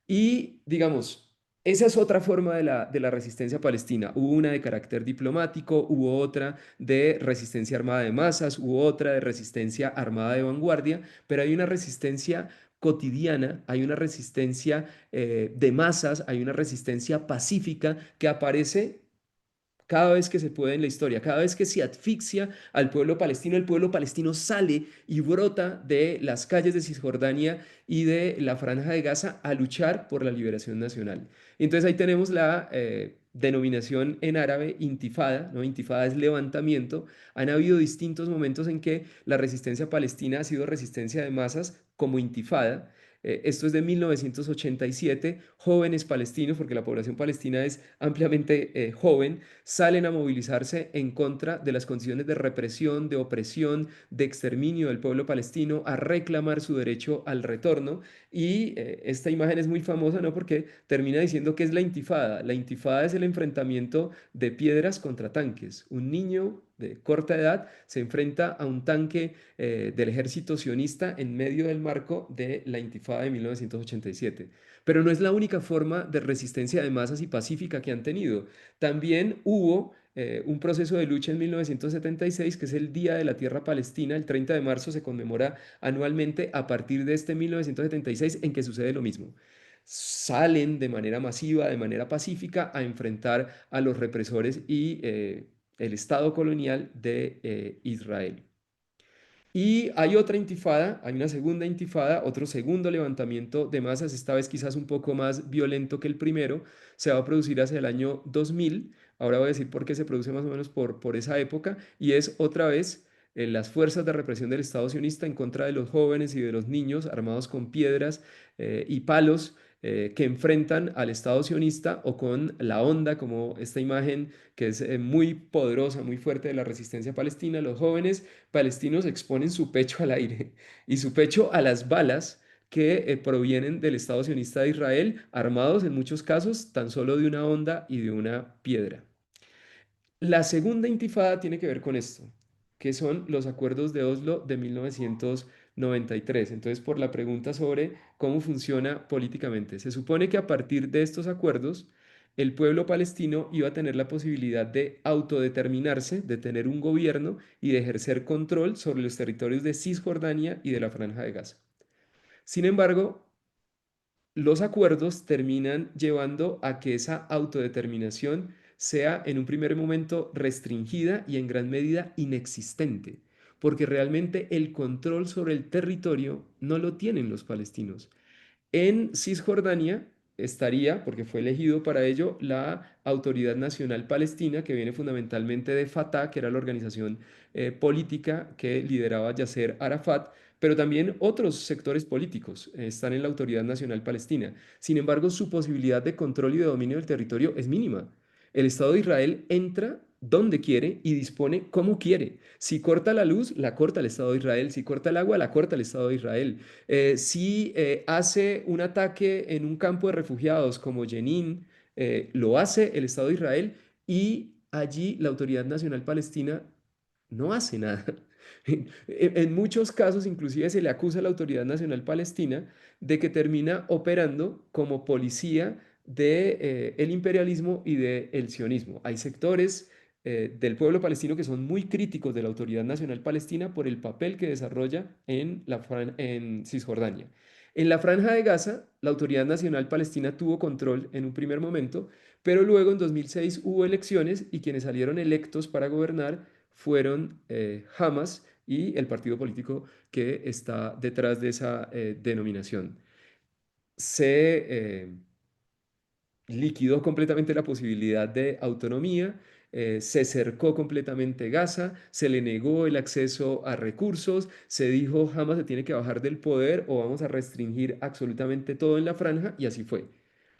Y digamos, esa es otra forma de la resistencia palestina. Hubo una de carácter diplomático, hubo otra de resistencia armada de masas, hubo otra de resistencia armada de vanguardia, pero hay una resistencia cotidiana, hay una resistencia de masas, hay una resistencia pacífica que aparece cada vez que se puede en la historia, cada vez que se asfixia al pueblo palestino, el pueblo palestino sale y brota de las calles de Cisjordania y de la Franja de Gaza a luchar por la liberación nacional. Entonces ahí tenemos la denominación en árabe intifada, ¿no? Intifada es levantamiento. Han habido distintos momentos en que la resistencia palestina ha sido resistencia de masas como intifada. Esto es de 1987. Jóvenes palestinos, porque la población palestina es ampliamente joven, salen a movilizarse en contra de las condiciones de represión, de opresión, de exterminio del pueblo palestino, a reclamar su derecho al retorno. Y esta imagen es muy famosa, ¿no? Porque termina diciendo que es la intifada. La intifada es el enfrentamiento de piedras contra tanques. Un niño de corta edad se enfrenta a un tanque del ejército sionista en medio del marco de la intifada de 1987. Pero no es la única forma de resistencia de masas y pacífica que han tenido. También hubo un proceso de lucha en 1976, que es el Día de la Tierra Palestina. El 30 de marzo se conmemora anualmente a partir de este 1976 en que sucede lo mismo. Salen de manera masiva, de manera pacífica, a enfrentar a los represores y el Estado colonial de Israel. Y hay otra intifada, hay una segunda intifada, otro segundo levantamiento de masas, esta vez quizás un poco más violento que el primero, se va a producir hacia el año 2000. Ahora voy a decir por qué se produce más o menos por esa época, y es otra vez las fuerzas de represión del Estado sionista en contra de los jóvenes y de los niños armados con piedras y palos que enfrentan al Estado sionista o con la onda, como esta imagen que es muy poderosa, muy fuerte de la resistencia palestina. Los jóvenes palestinos exponen su pecho al aire y su pecho a las balas que provienen del Estado sionista de Israel, armados en muchos casos tan solo de una honda y de una piedra. La segunda intifada tiene que ver con esto, que son los acuerdos de Oslo de 1993. Entonces, por la pregunta sobre cómo funciona políticamente, se supone que a partir de estos acuerdos, el pueblo palestino iba a tener la posibilidad de autodeterminarse, de tener un gobierno y de ejercer control sobre los territorios de Cisjordania y de la Franja de Gaza. Sin embargo, los acuerdos terminan llevando a que esa autodeterminación sea en un primer momento restringida y en gran medida inexistente, porque realmente el control sobre el territorio no lo tienen los palestinos. En Cisjordania estaría, porque fue elegido para ello, la Autoridad Nacional Palestina, que viene fundamentalmente de Fatah, que era la organización política que lideraba Yasser Arafat, pero también otros sectores políticos están en la Autoridad Nacional Palestina. Sin embargo, su posibilidad de control y de dominio del territorio es mínima. El Estado de Israel entra donde quiere y dispone como quiere. Si corta la luz, la corta el Estado de Israel. Si corta el agua, la corta el Estado de Israel. Si hace un ataque en un campo de refugiados como Jenin, lo hace el Estado de Israel y allí la Autoridad Nacional Palestina no hace nada. En muchos casos, inclusive se le acusa a la Autoridad Nacional Palestina de que termina operando como policía de, el imperialismo y del sionismo. Hay sectores del pueblo palestino que son muy críticos de la Autoridad Nacional Palestina por el papel que desarrolla en Cisjordania. En la Franja de Gaza, la Autoridad Nacional Palestina tuvo control en un primer momento, pero luego en 2006 hubo elecciones y quienes salieron electos para gobernar fueron Hamas y el partido político que está detrás de esa denominación. Se liquidó completamente la posibilidad de autonomía, se cercó completamente Gaza, se le negó el acceso a recursos, se dijo jamás se tiene que bajar del poder o vamos a restringir absolutamente todo en la franja y así fue.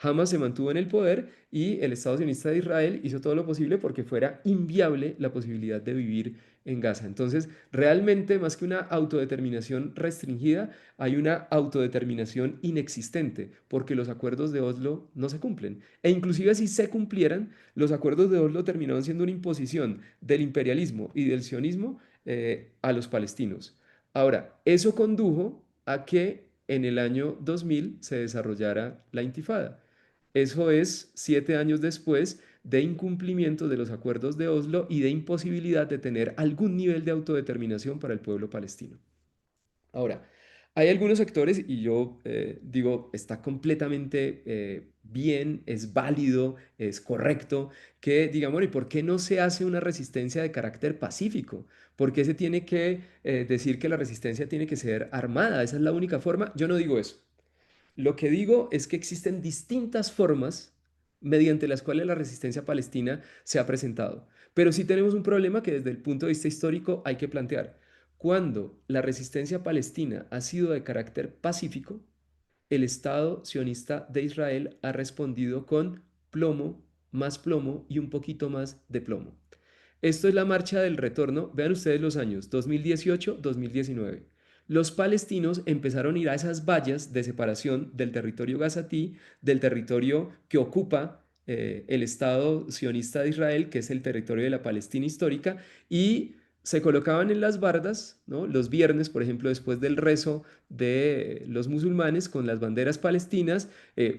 Hamas se mantuvo en el poder y el Estado sionista de Israel hizo todo lo posible porque fuera inviable la posibilidad de vivir en Gaza. Entonces, realmente, más que una autodeterminación restringida, hay una autodeterminación inexistente porque los acuerdos de Oslo no se cumplen. E inclusive si se cumplieran, los acuerdos de Oslo terminaron siendo una imposición del imperialismo y del sionismo a los palestinos. Ahora, eso condujo a que en el año 2000 se desarrollara la intifada. Eso es 7 años después de incumplimiento de los acuerdos de Oslo y de imposibilidad de tener algún nivel de autodeterminación para el pueblo palestino. Ahora, hay algunos sectores, y yo digo, está completamente bien, es válido, es correcto, que digan, bueno, ¿y por qué no se hace una resistencia de carácter pacífico? ¿Por qué se tiene que decir que la resistencia tiene que ser armada? Esa es la única forma. Yo no digo eso. Lo que digo es que existen distintas formas mediante las cuales la resistencia palestina se ha presentado. Pero sí tenemos un problema que desde el punto de vista histórico hay que plantear. Cuando la resistencia palestina ha sido de carácter pacífico, el Estado sionista de Israel ha respondido con plomo, más plomo y un poquito más de plomo. Esto es la marcha del retorno. Vean ustedes los años 2018-2019. Los palestinos empezaron a ir a esas vallas de separación del territorio gazatí, del territorio que ocupa el Estado sionista de Israel, que es el territorio de la Palestina histórica, y se colocaban en las bardas, ¿no? Los viernes, por ejemplo, después del rezo de los musulmanes con las banderas palestinas,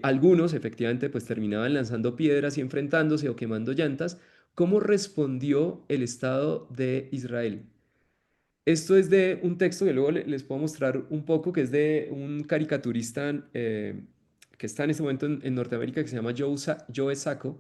algunos efectivamente pues terminaban lanzando piedras y enfrentándose o quemando llantas. ¿Cómo respondió el Estado de Israel? Esto es de un texto que luego les puedo mostrar un poco, que es de un caricaturista que está en este momento en Norteamérica, que se llama Joe Sacco.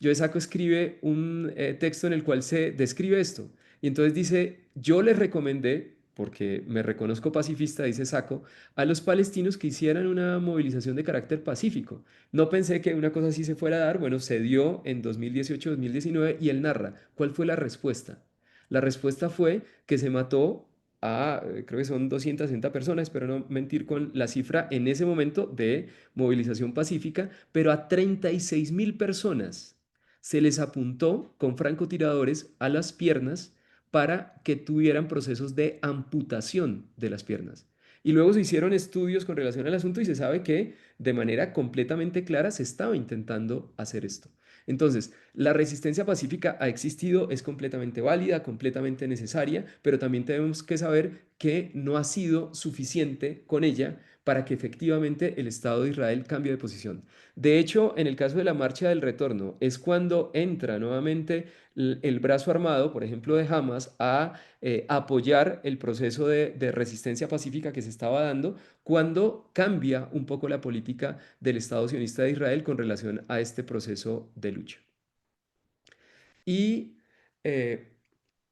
Joe Sacco escribe un texto en el cual se describe esto. Y entonces dice, yo les recomendé, porque me reconozco pacifista, dice Sacco, a los palestinos que hicieran una movilización de carácter pacífico. No pensé que una cosa así se fuera a dar. Bueno, se dio en 2018-2019 y él narra cuál fue la respuesta. La respuesta fue que se mató a, creo que son 260 personas, espero no mentir con la cifra en ese momento de movilización pacífica, pero a 36.000 personas se les apuntó con francotiradores a las piernas para que tuvieran procesos de amputación de las piernas. Y luego se hicieron estudios con relación al asunto y se sabe que de manera completamente clara se estaba intentando hacer esto. Entonces, la resistencia pacífica ha existido, es completamente válida, completamente necesaria, pero también tenemos que saber que no ha sido suficiente con ella para que efectivamente el Estado de Israel cambie de posición. De hecho, en el caso de la marcha del retorno, es cuando entra nuevamente el brazo armado, por ejemplo, de Hamas, a apoyar el proceso de resistencia pacífica que se estaba dando, cuando cambia un poco la política del Estado sionista de Israel con relación a este proceso de lucha. Y eh,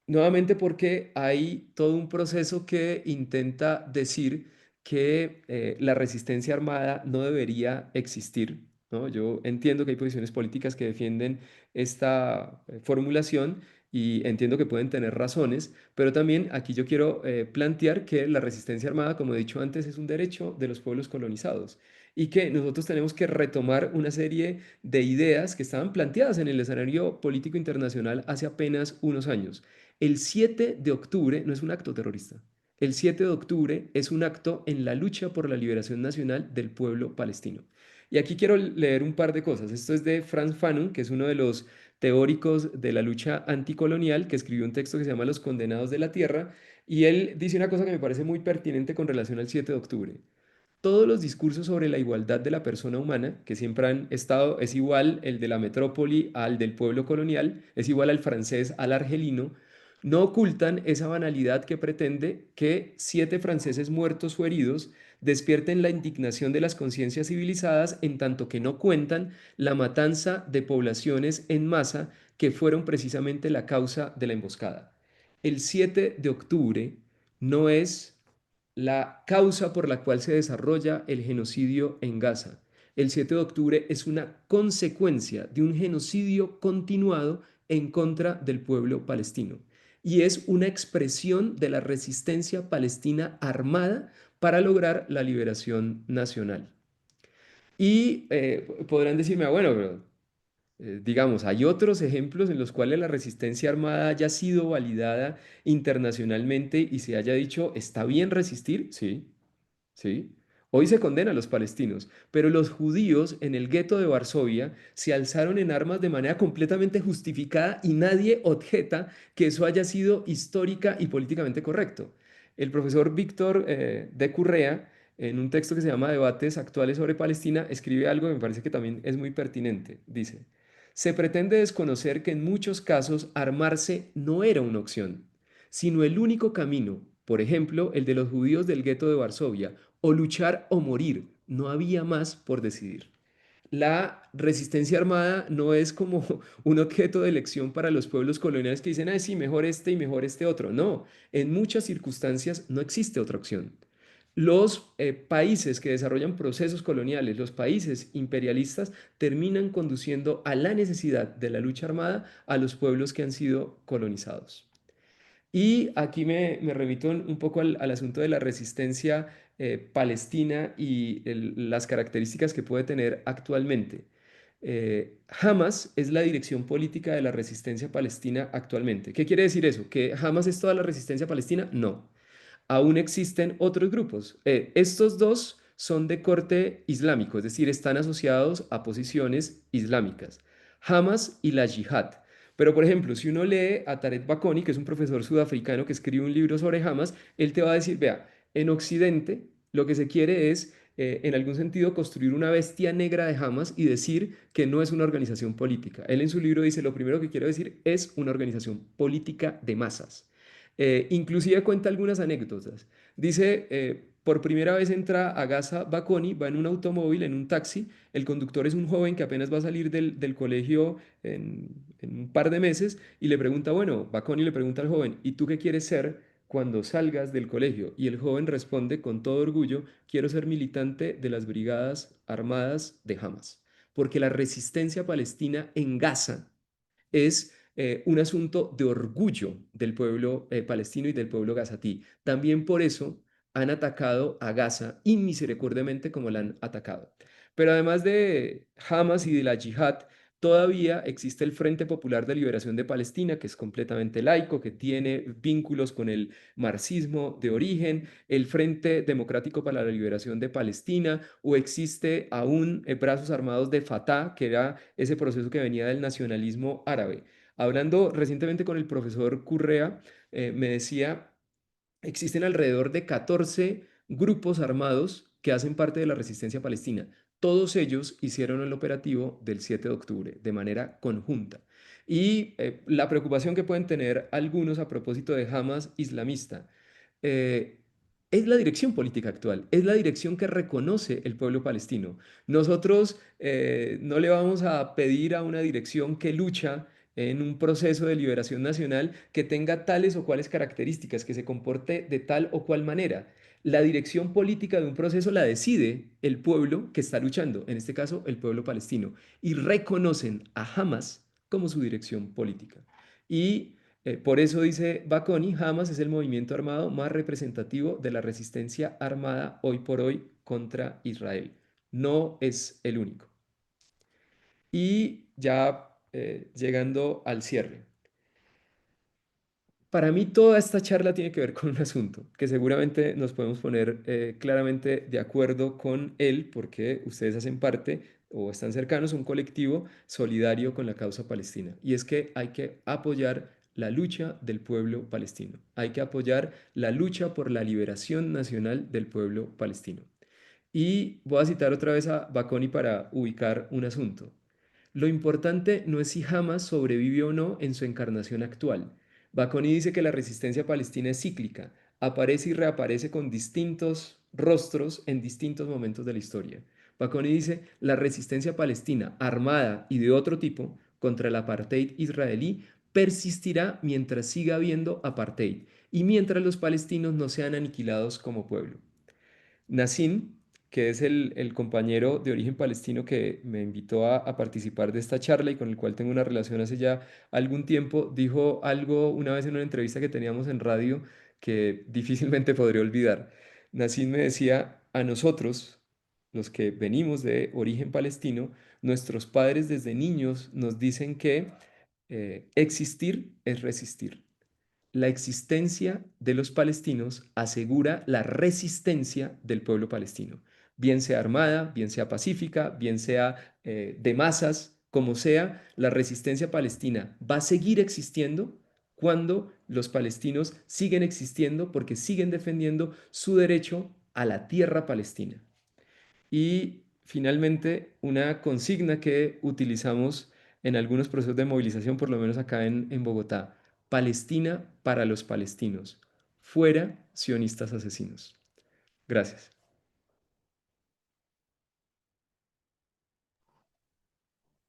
nuevamente porque hay todo un proceso que intenta decir que la resistencia armada no debería existir, ¿no? Yo entiendo que hay posiciones políticas que defienden esta formulación y entiendo que pueden tener razones, pero también aquí yo quiero plantear que la resistencia armada, como he dicho antes, es un derecho de los pueblos colonizados y que nosotros tenemos que retomar una serie de ideas que estaban planteadas en el escenario político internacional hace apenas unos años. El 7 de octubre no es un acto terrorista. El 7 de octubre es un acto en la lucha por la liberación nacional del pueblo palestino. Y aquí quiero leer un par de cosas. Esto es de Frantz Fanon, que es uno de los teóricos de la lucha anticolonial, que escribió un texto que se llama Los Condenados de la Tierra, y él dice una cosa que me parece muy pertinente con relación al 7 de octubre. Todos los discursos sobre la igualdad de la persona humana, que siempre han estado, es igual el de la metrópoli al del pueblo colonial, es igual al francés al argelino, no ocultan esa banalidad que pretende que 7 franceses muertos o heridos despierten la indignación de las conciencias civilizadas en tanto que no cuentan la matanza de poblaciones en masa que fueron precisamente la causa de la emboscada. El 7 de octubre no es la causa por la cual se desarrolla el genocidio en Gaza. El 7 de octubre es una consecuencia de un genocidio continuado en contra del pueblo palestino y es una expresión de la resistencia palestina armada para lograr la liberación nacional. Y podrán decirme, bueno, pero digamos, hay otros ejemplos en los cuales la resistencia armada haya sido validada internacionalmente y se haya dicho, ¿está bien resistir? Sí, sí. Hoy se condena a los palestinos, pero los judíos en el gueto de Varsovia se alzaron en armas de manera completamente justificada y nadie objeta que eso haya sido histórica y políticamente correcto. El profesor Víctor de Currea, en un texto que se llama Debates actuales sobre Palestina, escribe algo que me parece que también es muy pertinente. Dice, se pretende desconocer que en muchos casos armarse no era una opción, sino el único camino, por ejemplo, el de los judíos del gueto de Varsovia, o luchar o morir, no había más por decidir. La resistencia armada no es como un objeto de elección para los pueblos coloniales que dicen, ay, sí, mejor este y mejor este otro. No, en muchas circunstancias no existe otra opción. Los países que desarrollan procesos coloniales, los países imperialistas, terminan conduciendo a la necesidad de la lucha armada a los pueblos que han sido colonizados. Y aquí me remito un poco al asunto de la resistencia palestina y las características que puede tener actualmente. Hamas es la dirección política de la resistencia palestina actualmente. ¿Qué quiere decir eso? ¿Que Hamas es toda la resistencia palestina? No. Aún existen otros grupos. Estos dos son de corte islámico, es decir, están asociados a posiciones islámicas, Hamas y la Yihad. Pero, por ejemplo, si uno lee a Tarek Bakoni, que es un profesor sudafricano que escribe un libro sobre Hamas, él te va a decir, vea, en Occidente lo que se quiere es, en algún sentido, construir una bestia negra de Hamas y decir que no es una organización política. Él en su libro dice, lo primero que quiero decir es una organización política de masas. Inclusive cuenta algunas anécdotas. Dice, por primera vez entra a Gaza Bakoni, va en un automóvil, en un taxi. El conductor es un joven que apenas va a salir del colegio en un par de meses y le pregunta, bueno, Bakoni le pregunta al joven, ¿y tú qué quieres ser cuando salgas del colegio? Y el joven responde con todo orgullo, quiero ser militante de las brigadas armadas de Hamas, porque la resistencia palestina en Gaza es un asunto de orgullo del pueblo palestino y del pueblo gazatí. También por eso han atacado a Gaza inmisericordiamente como la han atacado. Pero además de Hamas y de la yihad, todavía existe el Frente Popular de Liberación de Palestina, que es completamente laico, que tiene vínculos con el marxismo de origen, el Frente Democrático para la Liberación de Palestina, o existe aún brazos armados de Fatah, que era ese proceso que venía del nacionalismo árabe. Hablando recientemente con el profesor Currea, me decía, existen alrededor de 14 grupos armados que hacen parte de la resistencia palestina. Todos ellos hicieron el operativo del 7 de octubre de manera conjunta. Y la preocupación que pueden tener algunos a propósito de Hamas islamista eh, es la dirección política actual, es la dirección que reconoce el pueblo palestino. Nosotros no le vamos a pedir a una dirección que lucha en un proceso de liberación nacional que tenga tales o cuales características, que se comporte de tal o cual manera. La dirección política de un proceso la decide el pueblo que está luchando, en este caso el pueblo palestino, y reconocen a Hamas como su dirección política. Y por eso dice Baconi, Hamas es el movimiento armado más representativo de la resistencia armada hoy por hoy contra Israel. No es el único. Y ya llegando al cierre. Para mí toda esta charla tiene que ver con un asunto que seguramente nos podemos poner claramente de acuerdo con él porque ustedes hacen parte o están cercanos a un colectivo solidario con la causa palestina. Y es que hay que apoyar la lucha del pueblo palestino. Hay que apoyar la lucha por la liberación nacional del pueblo palestino. Y voy a citar otra vez a Baconi para ubicar un asunto. Lo importante no es si Hamas sobrevive o no en su encarnación actual. Baconi dice que la resistencia palestina es cíclica, aparece y reaparece con distintos rostros en distintos momentos de la historia. Baconi dice, la resistencia palestina, armada y de otro tipo, contra el apartheid israelí, persistirá mientras siga habiendo apartheid y mientras los palestinos no sean aniquilados como pueblo. Nassim, que es el compañero de origen palestino que me invitó a participar de esta charla y con el cual tengo una relación hace ya algún tiempo, dijo algo una vez en una entrevista que teníamos en radio que difícilmente podré olvidar. Nassim me decía, a nosotros, los que venimos de origen palestino, nuestros padres desde niños nos dicen que existir es resistir. La existencia de los palestinos asegura la resistencia del pueblo palestino, bien sea armada, bien sea pacífica, bien sea de masas, como sea, la resistencia palestina va a seguir existiendo cuando los palestinos siguen existiendo porque siguen defendiendo su derecho a la tierra palestina. Y finalmente, una consigna que utilizamos en algunos procesos de movilización, por lo menos acá en Bogotá: Palestina para los palestinos, fuera sionistas asesinos. Gracias.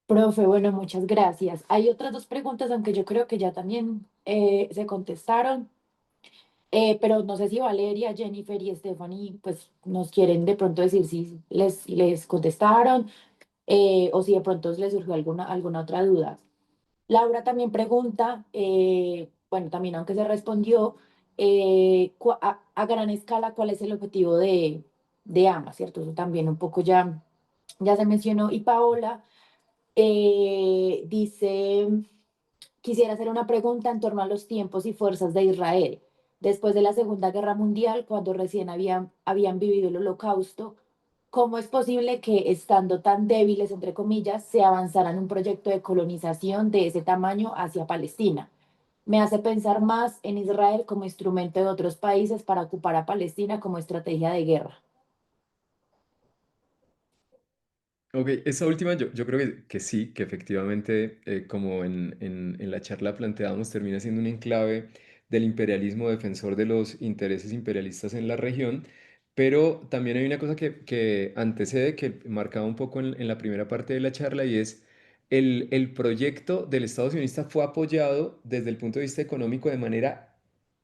Profe, bueno, muchas gracias. Hay otras dos preguntas, aunque yo creo que ya también se contestaron, pero no sé si Valeria, Jennifer y Stephanie pues nos quieren de pronto decir si les contestaron o si de pronto les surgió alguna otra duda. Laura también pregunta, bueno, también aunque se respondió, a gran escala, ¿cuál es el objetivo de AMA, cierto? Eso también un poco ya se mencionó. Y Paola dice, quisiera hacer una pregunta en torno a los tiempos y fuerzas de Israel. Después de la Segunda Guerra Mundial, cuando recién habían vivido el Holocausto, ¿cómo es posible que, estando tan débiles, entre comillas, se avanzara en un proyecto de colonización de ese tamaño hacia Palestina? Me hace pensar más en Israel como instrumento de otros países para ocupar a Palestina como estrategia de guerra. Ok, esa última yo creo que sí, que efectivamente, como en la charla planteábamos, termina siendo un enclave del imperialismo defensor de los intereses imperialistas en la región, pero también hay una cosa que antecede, que marcaba un poco en la primera parte de la charla, y es el proyecto del Estado sionista fue apoyado desde el punto de vista económico de manera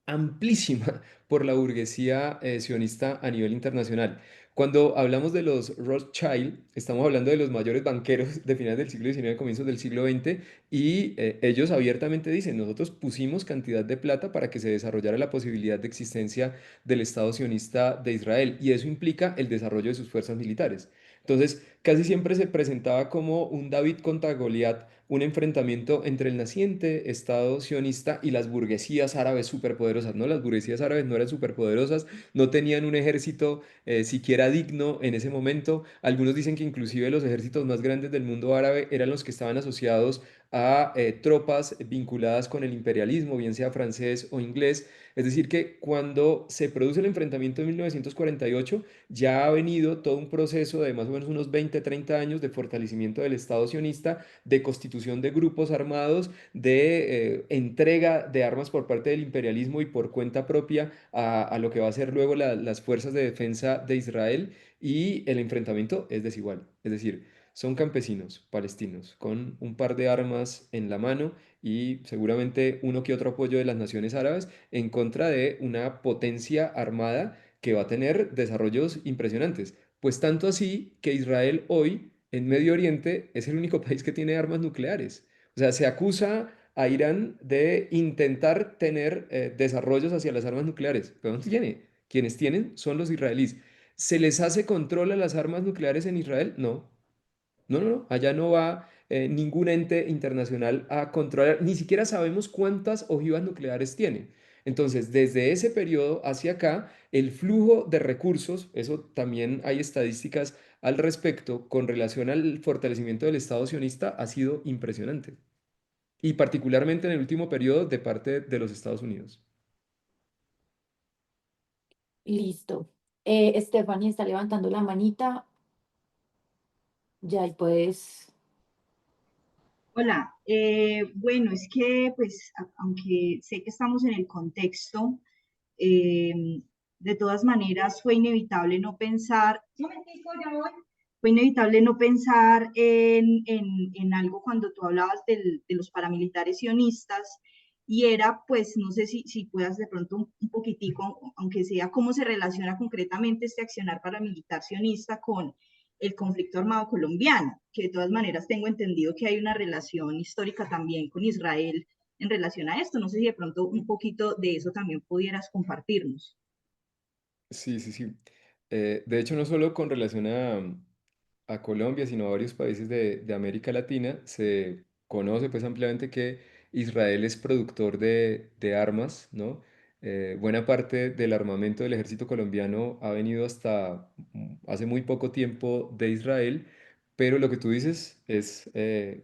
amplísima por la burguesía sionista a nivel internacional. Cuando hablamos de los Rothschild, estamos hablando de los mayores banqueros de finales del siglo XIX, comienzos del siglo XX, y ellos abiertamente dicen, nosotros pusimos cantidad de plata para que se desarrollara la posibilidad de existencia del Estado sionista de Israel, y eso implica el desarrollo de sus fuerzas militares. Entonces, casi siempre se presentaba como un David contra Goliat, un enfrentamiento entre el naciente Estado sionista y las burguesías árabes superpoderosas, ¿no? Las burguesías árabes no eran superpoderosas, no tenían un ejército siquiera digno en ese momento. Algunos dicen que inclusive los ejércitos más grandes del mundo árabe eran los que estaban asociados a tropas vinculadas con el imperialismo, bien sea francés o inglés. Es decir, que cuando se produce el enfrentamiento en 1948, ya ha venido todo un proceso de más o menos unos 20, 30 años de fortalecimiento del Estado sionista, de constitución de grupos armados, de entrega de armas por parte del imperialismo y por cuenta propia a lo que va a ser luego las fuerzas de defensa de Israel, y el enfrentamiento es desigual. Es decir, son campesinos palestinos con un par de armas en la mano y seguramente uno que otro apoyo de las naciones árabes en contra de una potencia armada que va a tener desarrollos impresionantes. Pues tanto así que Israel hoy en Medio Oriente es el único país que tiene armas nucleares. O sea, se acusa a Irán de intentar tener desarrollos hacia las armas nucleares, pero no tiene. Quienes tienen son los israelíes. ¿Se les hace control a las armas nucleares en Israel? No. No, no, no, allá no va ningún ente internacional a controlar, ni siquiera sabemos cuántas ojivas nucleares tienen. Entonces, desde ese periodo hacia acá, el flujo de recursos, eso también hay estadísticas al respecto, con relación al fortalecimiento del Estado sionista, ha sido impresionante. Y particularmente en el último periodo de parte de los Estados Unidos. Listo. Stephanie está levantando la manita. Ya ahí puedes. Hola, bueno, es que pues aunque sé que estamos en el contexto, eh, de todas maneras fue inevitable no pensar, un momentico, ya voy. Fue inevitable no pensar en algo cuando tú hablabas de los paramilitares sionistas, y era pues, no sé si puedas de pronto un poquitico, aunque sea, cómo se relaciona concretamente este accionar paramilitar sionista con el conflicto armado colombiano, que de todas maneras tengo entendido que hay una relación histórica también con Israel en relación a esto. No sé si de pronto un poquito de eso también pudieras compartirnos. Sí, sí, sí. De hecho, no solo con relación a Colombia, sino a varios países de América Latina, se conoce pues ampliamente que Israel es productor de armas, ¿no? Buena parte del armamento del ejército colombiano ha venido hasta hace muy poco tiempo de Israel, pero lo que tú dices es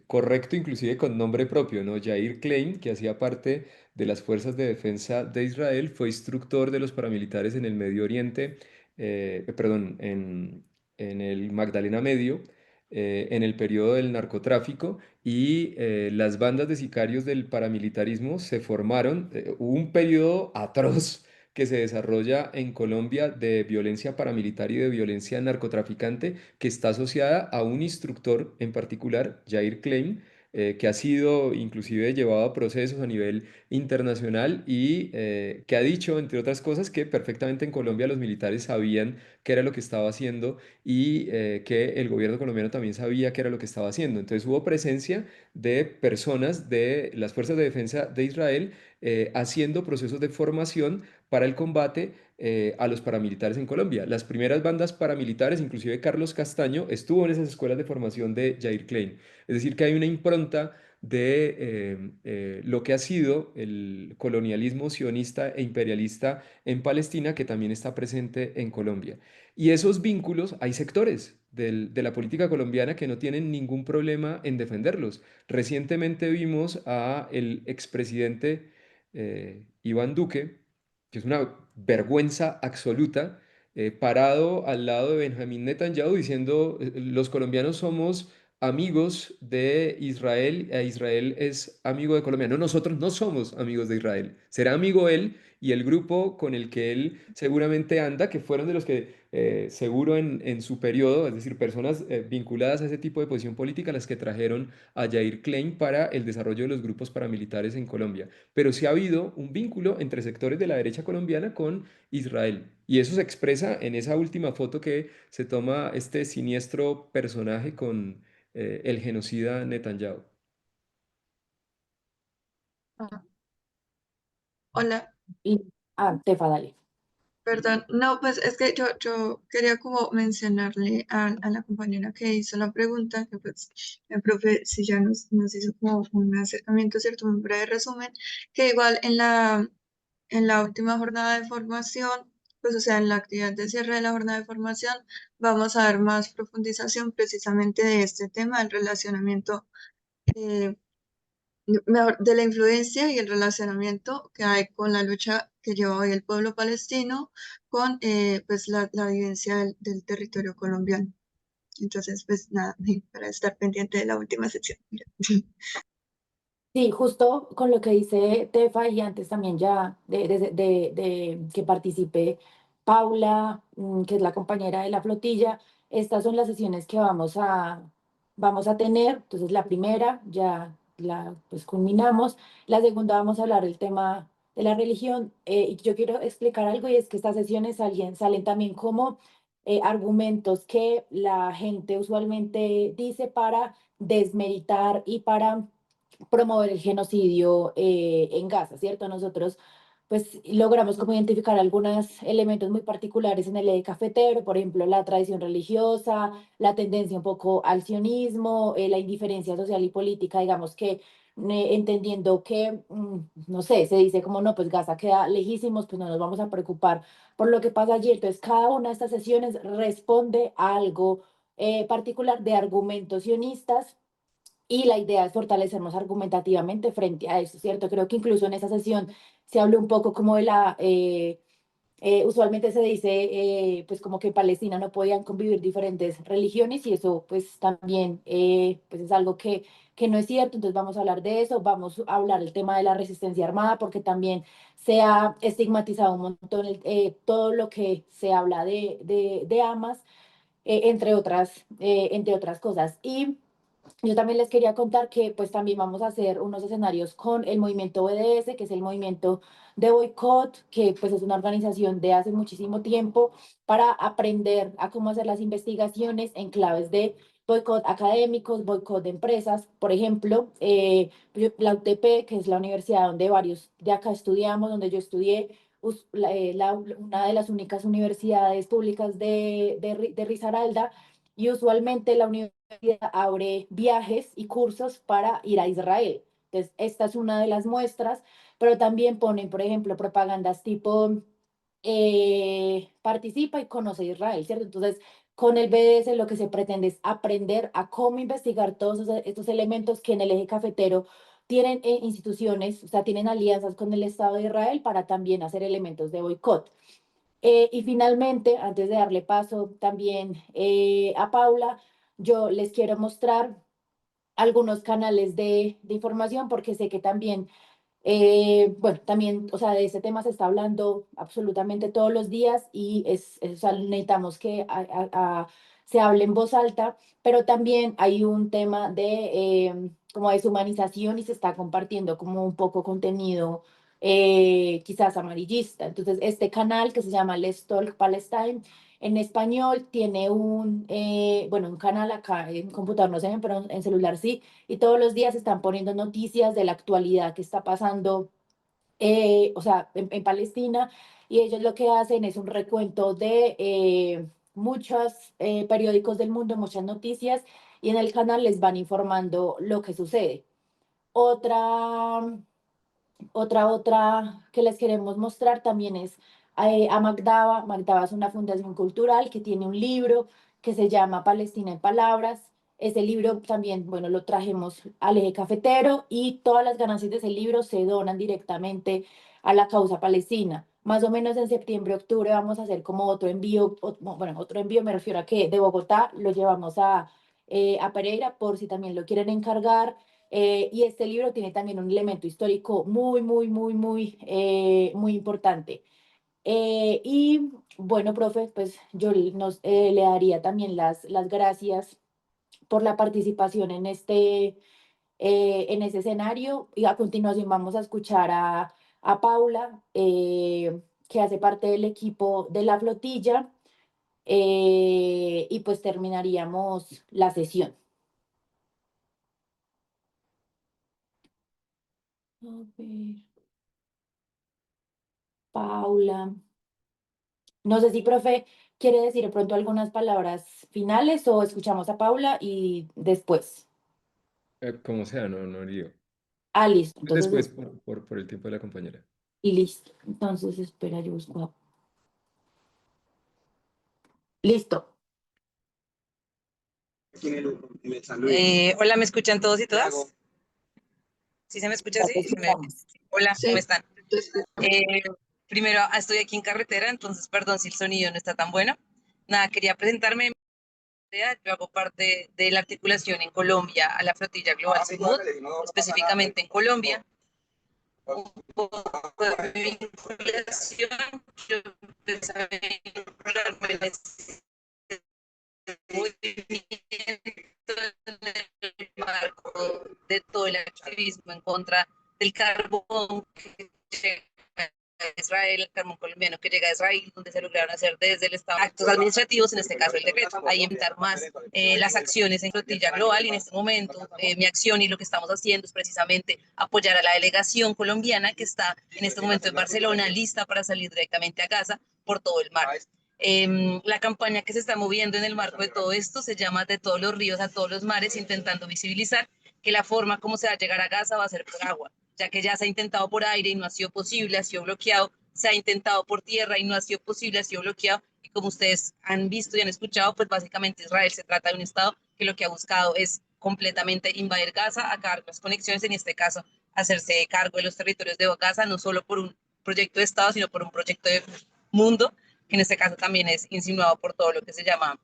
correcto, inclusive con nombre propio, ¿no? Yair Klein, que hacía parte de las fuerzas de defensa de Israel, fue instructor de los paramilitares en el Medio Oriente, perdón, en el Magdalena Medio, en el periodo del narcotráfico, y las bandas de sicarios del paramilitarismo se formaron. Hubo un periodo atroz que se desarrolla en Colombia de violencia paramilitar y de violencia narcotraficante, que está asociada a un instructor en particular, Jair Klein, que ha sido inclusive llevado a procesos a nivel internacional, y que ha dicho, entre otras cosas, que perfectamente en Colombia los militares sabían qué era lo que estaba haciendo, y que el gobierno colombiano también sabía qué era lo que estaba haciendo. Entonces hubo presencia de personas de las fuerzas de defensa de Israel haciendo procesos de formación para el combate a los paramilitares en Colombia. Las primeras bandas paramilitares, inclusive Carlos Castaño, estuvo en esas escuelas de formación de Jair Klein. Es decir, que hay una impronta de lo que ha sido el colonialismo sionista e imperialista en Palestina, que también está presente en Colombia. Y esos vínculos, hay sectores de la política colombiana que no tienen ningún problema en defenderlos. Recientemente vimos a el expresidente Iván Duque, que es una vergüenza absoluta, parado al lado de Benjamín Netanyahu diciendo, los colombianos somos amigos de Israel, e Israel es amigo de Colombia. No, nosotros no somos amigos de Israel. Será amigo él y el grupo con el que él seguramente anda, que fueron de los que seguro en su periodo, es decir, personas vinculadas a ese tipo de posición política, las que trajeron a Jair Klein para el desarrollo de los grupos paramilitares en Colombia. Pero sí ha habido un vínculo entre sectores de la derecha colombiana con Israel. Y eso se expresa en esa última foto que se toma este siniestro personaje con el genocida Netanyahu. Ah, hola, Y, Tefa, dale. Perdón, no, pues es que yo quería como mencionarle a la compañera que hizo la pregunta, que pues el profe sí ya nos hizo como un acercamiento, ¿cierto? Un breve resumen, que igual en la última jornada de formación, pues o sea, en la actividad de cierre de la jornada de formación, vamos a ver más profundización precisamente de este tema, el relacionamiento eh, mejor, de la influencia y el relacionamiento que hay con la lucha que lleva hoy el pueblo palestino con pues la vivencia del territorio colombiano. Entonces, pues nada, para estar pendiente de la última sección. Sí, justo con lo que dice Tefa y antes también ya de que participe Paula, que es la compañera de la flotilla, estas son las sesiones que vamos a tener. Entonces la primera ya la pues culminamos, la segunda vamos a hablar del tema de la religión y yo quiero explicar algo y es que estas sesiones salen también como argumentos que la gente usualmente dice para desmeritar y para promover el genocidio en Gaza, ¿cierto? Nosotros pues logramos como identificar algunos elementos muy particulares en el eje cafetero, por ejemplo, la tradición religiosa, la tendencia un poco al sionismo, la indiferencia social y política, digamos que entendiendo que, no sé, se dice como no, pues Gaza queda lejísimos, pues no nos vamos a preocupar por lo que pasa allí. Entonces, cada una de estas sesiones responde a algo particular de argumentos sionistas y la idea es fortalecernos argumentativamente frente a eso, ¿cierto? Creo que incluso en esa sesión se habló un poco como de usualmente se dice, pues como que en Palestina no podían convivir diferentes religiones y eso pues también pues es algo que no es cierto, entonces vamos a hablar de eso, vamos a hablar del tema de la resistencia armada porque también se ha estigmatizado un montón todo lo que se habla de Hamas, entre otras cosas. Y yo también les quería contar que pues también vamos a hacer unos escenarios con el movimiento BDS, que es el movimiento de boicot, que pues es una organización de hace muchísimo tiempo para aprender a cómo hacer las investigaciones en claves de boicot académicos, boicot de empresas. Por ejemplo, la UTP, que es la universidad donde varios de acá estudiamos, donde yo estudié, una de las únicas universidades públicas de Risaralda, y usualmente la universidad abre viajes y cursos para ir a Israel. Entonces, esta es una de las muestras, pero también ponen, por ejemplo, propagandas tipo participa y conoce Israel, ¿cierto? Entonces, con el BDS lo que se pretende es aprender a cómo investigar todos estos elementos que en el eje cafetero tienen instituciones, o sea, tienen alianzas con el Estado de Israel para también hacer elementos de boicot. Y finalmente, antes de darle paso también a Paula, yo les quiero mostrar algunos canales de información porque sé que también, bueno, también, o sea, de ese tema se está hablando absolutamente todos los días y o sea, necesitamos que se hable en voz alta, pero también hay un tema de como deshumanización y se está compartiendo como un poco contenido quizás amarillista. Entonces, este canal que se llama Let's Talk Palestine en español tiene bueno, un canal acá en computador, no sé, pero en celular sí, y todos los días están poniendo noticias de la actualidad que está pasando, o sea, en Palestina, y ellos lo que hacen es un recuento de muchos periódicos del mundo, muchas noticias, y en el canal les van informando lo que sucede. Otra otra que les queremos mostrar también es a Magdaba. Magdaba es una fundación cultural que tiene un libro que se llama Palestina en Palabras. Ese libro también, bueno, lo trajimos al eje cafetero y todas las ganancias de ese libro se donan directamente a la causa palestina. Más o menos en septiembre, octubre vamos a hacer como otro envío, bueno, otro envío me refiero a que de Bogotá lo llevamos a Pereira por si también lo quieren encargar. Y este libro tiene también un elemento histórico muy importante. Y bueno, profe, pues yo le daría también las gracias por la participación en ese escenario. Y a continuación vamos a escuchar a Paula, que hace parte del equipo de la flotilla, y pues terminaríamos la sesión. A ver, Paula. No sé si, profe, quiere decir de pronto algunas palabras finales o escuchamos a Paula y después. Como sea, no lío. Ah, listo. Entonces, Después, por el tiempo de la compañera. y listo. Entonces, espera, yo busco. Listo. Hola, ¿me escuchan todos y todas? ¿Sí se me escucha Ya te así? escuchamos. Hola, ¿cómo Sí, están? Eh, Primero, estoy aquí en carretera, entonces perdón si el sonido no está tan bueno. Nada, quería presentarme. Yo hago parte de la articulación en Colombia a la flotilla Global Sumud, específicamente en Colombia. Un poco de vinculación, yo empecé a vincularme en este movimiento en el marco de todo el activismo en contra del carbón que llega a Israel, el carbón colombiano que llega a Israel, donde se lograron hacer desde el Estado actos administrativos, en este caso el decreto, ahí invitar más las acciones en flotilla global y en este momento mi acción y lo que estamos haciendo es precisamente apoyar a la delegación colombiana que está en este momento en Barcelona lista para salir directamente a Gaza por todo el mar. La campaña que se está moviendo en el marco de todo esto se llama De todos los ríos a todos los mares, intentando visibilizar que la forma como se va a llegar a Gaza va a ser por agua, ya que ya se ha intentado por aire y no ha sido posible, ha sido bloqueado, se ha intentado por tierra y no ha sido posible, ha sido bloqueado, y como ustedes han visto y han escuchado, pues básicamente Israel se trata de un Estado que lo que ha buscado es completamente invadir Gaza, acabar con las conexiones, en este caso hacerse cargo de los territorios de Gaza, no solo por un proyecto de Estado, sino por un proyecto de mundo, que en este caso también es insinuado por todo lo que se llama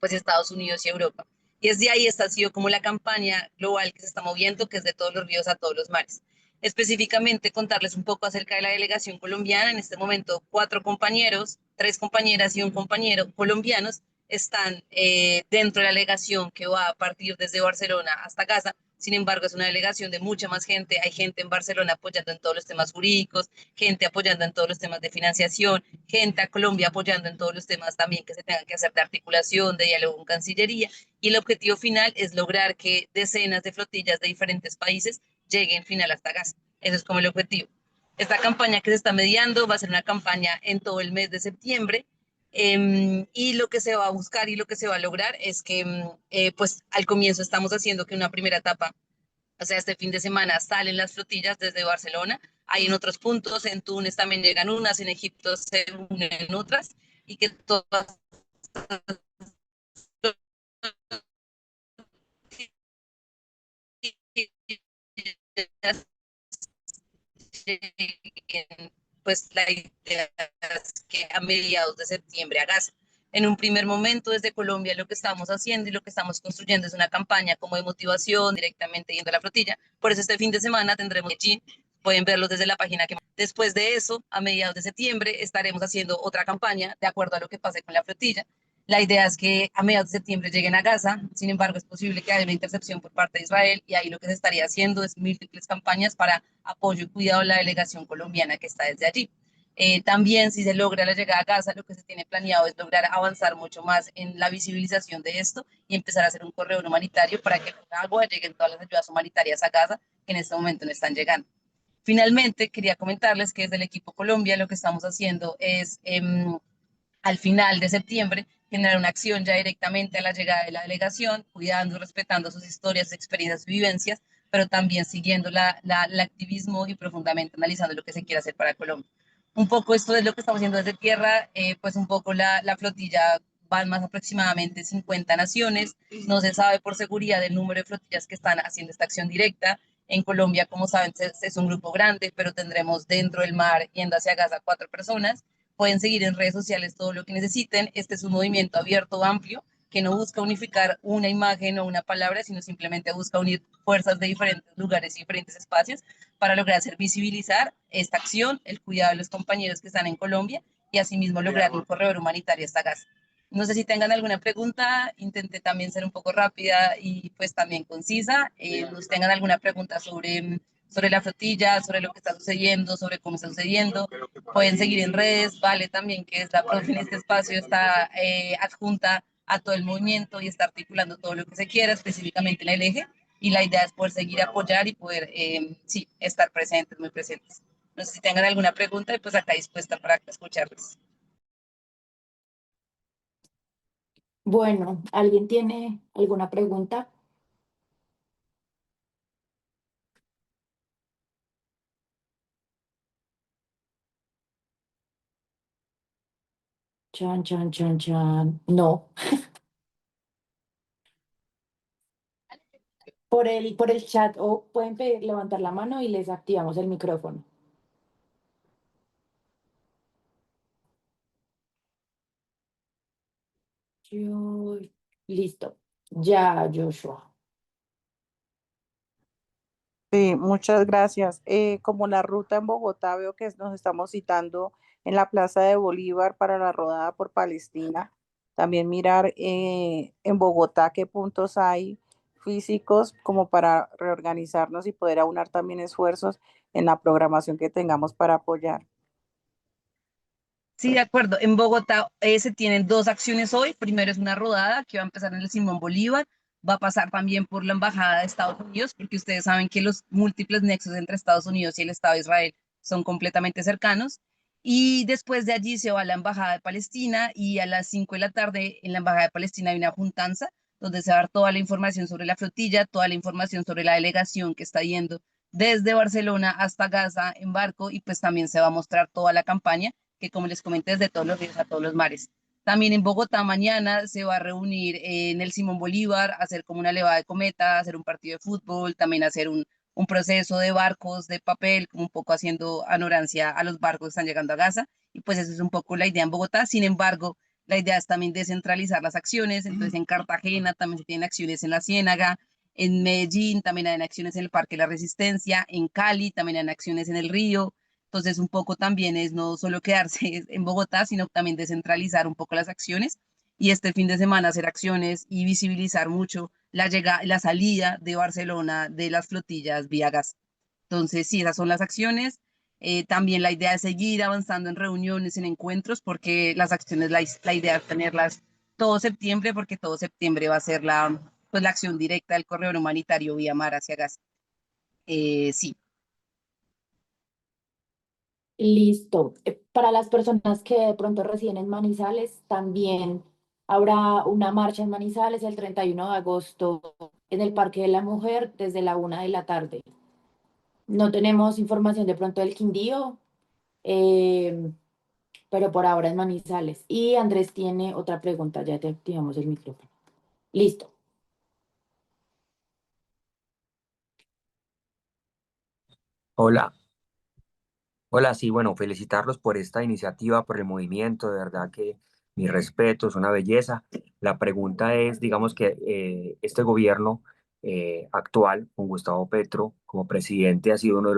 pues Estados Unidos y Europa. Y es de ahí, esta ha sido como la campaña global que se está moviendo, que es de todos los ríos a todos los mares. Específicamente contarles un poco acerca de la delegación colombiana. En este momento, 4 compañeros, 3 compañeras y un compañero colombianos están dentro de la delegación que va a partir desde Barcelona hasta Gaza. Sin embargo, es una delegación de mucha más gente. Hay gente en Barcelona apoyando en todos los temas jurídicos, gente apoyando en todos los temas de financiación, gente a Colombia apoyando en todos los temas también que se tengan que hacer de articulación, de diálogo con Cancillería. Y el objetivo final es lograr que decenas de flotillas de diferentes países lleguen final hasta Gaza. Eso es como el objetivo. Esta campaña que se está mediando va a ser una campaña en todo el mes de septiembre. Y lo que se va a buscar y lo que se va a lograr es que, pues al comienzo estamos haciendo que una primera etapa, o sea, este fin de semana salen las flotillas desde Barcelona, hay en otros puntos, en Túnez también llegan unas, en Egipto se unen otras, y que todas pues la idea es que a mediados de septiembre a Gaza. En un primer momento desde Colombia lo que estamos haciendo y lo que estamos construyendo es una campaña como de motivación directamente yendo a la flotilla. Por eso este fin de semana tendremos allí, pueden verlos desde la página que... Después de eso, a mediados de septiembre, estaremos haciendo otra campaña de acuerdo a lo que pase con la flotilla. La idea es que a mediados de septiembre lleguen a Gaza, sin embargo es posible que haya una intercepción por parte de Israel y ahí lo que se estaría haciendo es múltiples campañas para apoyo y cuidado de la delegación colombiana que está desde allí. También si se logra la llegada a Gaza, lo que se tiene planeado es lograr avanzar mucho más en la visibilización de esto y empezar a hacer un corredor humanitario para que con agua lleguen todas las ayudas humanitarias a Gaza que en este momento no están llegando. Finalmente, quería comentarles que desde el equipo Colombia lo que estamos haciendo es al final de septiembre generar una acción ya directamente a la llegada de la delegación, cuidando y respetando sus historias, experiencias y vivencias, pero también siguiendo el activismo y profundamente analizando lo que se quiere hacer para Colombia. Un poco esto es lo que estamos haciendo desde tierra, pues un poco la flotilla van más aproximadamente 50 naciones, no se sabe por seguridad el número de flotillas que están haciendo esta acción directa. En Colombia, como saben, es un grupo grande, pero tendremos dentro del mar, yendo hacia Gaza, 4 personas. Pueden seguir en redes sociales todo lo que necesiten. Este es un movimiento abierto, amplio, que no busca unificar una imagen o una palabra, sino simplemente busca unir fuerzas de diferentes lugares y diferentes espacios para lograr hacer visibilizar esta acción, el cuidado de los compañeros que están en Colombia y asimismo lograr un corredor humanitario hasta Gaza. No sé si tengan alguna pregunta, intenté también ser un poco rápida y pues también concisa. No sé si tengan alguna pregunta sobre la flotilla, sobre lo que está sucediendo, sobre cómo está sucediendo. Pueden seguir en redes, Vale también, que es la profe en este espacio, está adjunta a todo el movimiento y está articulando todo lo que se quiera, específicamente en el eje. Y la idea es poder seguir apoyar y poder, sí, estar presentes, muy presentes. No sé si tengan alguna pregunta y pues acá dispuesta para escucharles. Bueno, ¿alguien tiene alguna pregunta? Chan, chan, chan, chan. No. Por el chat o pueden levantar la mano y les activamos el micrófono. Yo- Listo. Ya, Joshua. Sí, muchas gracias. Como la ruta en Bogotá, veo que nos estamos citando en la Plaza de Bolívar para la rodada por Palestina. También mirar en Bogotá qué puntos hay físicos como para reorganizarnos y poder aunar también esfuerzos en la programación que tengamos para apoyar. Sí, de acuerdo. En Bogotá se tienen dos acciones hoy. Primero es una rodada que va a empezar en el Simón Bolívar. Va a pasar también por la Embajada de Estados Unidos, porque ustedes saben que los múltiples nexos entre Estados Unidos y el Estado de Israel son completamente cercanos. Y después de allí se va a la Embajada de Palestina y a las 5 de la tarde en la Embajada de Palestina hay una juntanza donde se va a dar toda la información sobre la flotilla, toda la información sobre la delegación que está yendo desde Barcelona hasta Gaza en barco y pues también se va a mostrar toda la campaña que como les comenté, es de todos los ríos a todos los mares. También en Bogotá mañana se va a reunir en el Simón Bolívar, hacer como una levada de cometa, hacer un partido de fútbol, también hacer un proceso de barcos de papel, como un poco haciendo anorancia a los barcos que están llegando a Gaza. Y pues eso es un poco la idea en Bogotá. Sin embargo, la idea es también descentralizar las acciones. Entonces en Cartagena también se tienen acciones en la Ciénaga, en Medellín también hay acciones en el Parque de la Resistencia, en Cali también hay acciones en el Río. Entonces, un poco también es no solo quedarse en Bogotá, sino también descentralizar un poco las acciones y este fin de semana hacer acciones y visibilizar mucho la llegada, la salida de Barcelona de las flotillas vía gas. Entonces, sí, esas son las acciones. También la idea es seguir avanzando en reuniones, en encuentros, porque las acciones, la idea es tenerlas todo septiembre, porque todo septiembre va a ser pues, la acción directa del corredor humanitario vía mar hacia gas. Sí. Listo. Para las personas que de pronto residen en Manizales, también habrá una marcha en Manizales el 31 de agosto en el Parque de la Mujer desde la 1 de la tarde. No tenemos información de pronto del Quindío, eh, pero por ahora en Manizales. Y Andrés tiene otra pregunta, ya te activamos el micrófono. Listo. Hola, hola, sí, bueno, felicitarlos por esta iniciativa, por el movimiento, de verdad que mi respeto, es una belleza. La pregunta es, digamos que este gobierno actual, con Gustavo Petro como presidente, ha sido uno de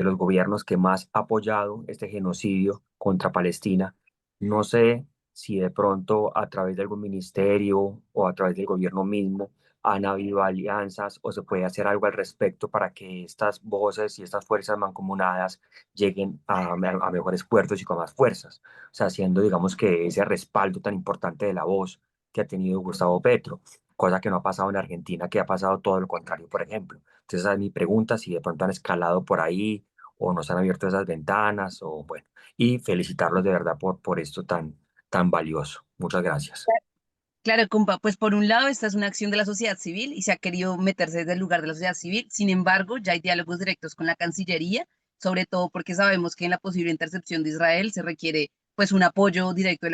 los gobiernos que más ha apoyado este genocidio contra Palestina. No sé si de pronto a través de algún ministerio o a través del gobierno mismo han habido alianzas o se puede hacer algo al respecto para que estas voces y estas fuerzas mancomunadas lleguen a mejores puertos y con más fuerzas. O sea, haciendo, digamos, que ese respaldo tan importante de la voz que ha tenido Gustavo Petro, cosa que no ha pasado en Argentina, que ha pasado todo lo contrario, por ejemplo. Entonces, esa es mi pregunta, si de pronto han escalado por ahí o nos han abierto esas ventanas, o bueno, y felicitarlos de verdad por esto tan valioso. Muchas gracias. Claro, compa, pues por un lado esta es una acción de la sociedad civil y se ha querido meterse desde el lugar de la sociedad civil. Sin embargo, ya hay diálogos directos con la Cancillería, sobre todo porque sabemos que en la posible intercepción de Israel se requiere pues un apoyo directo de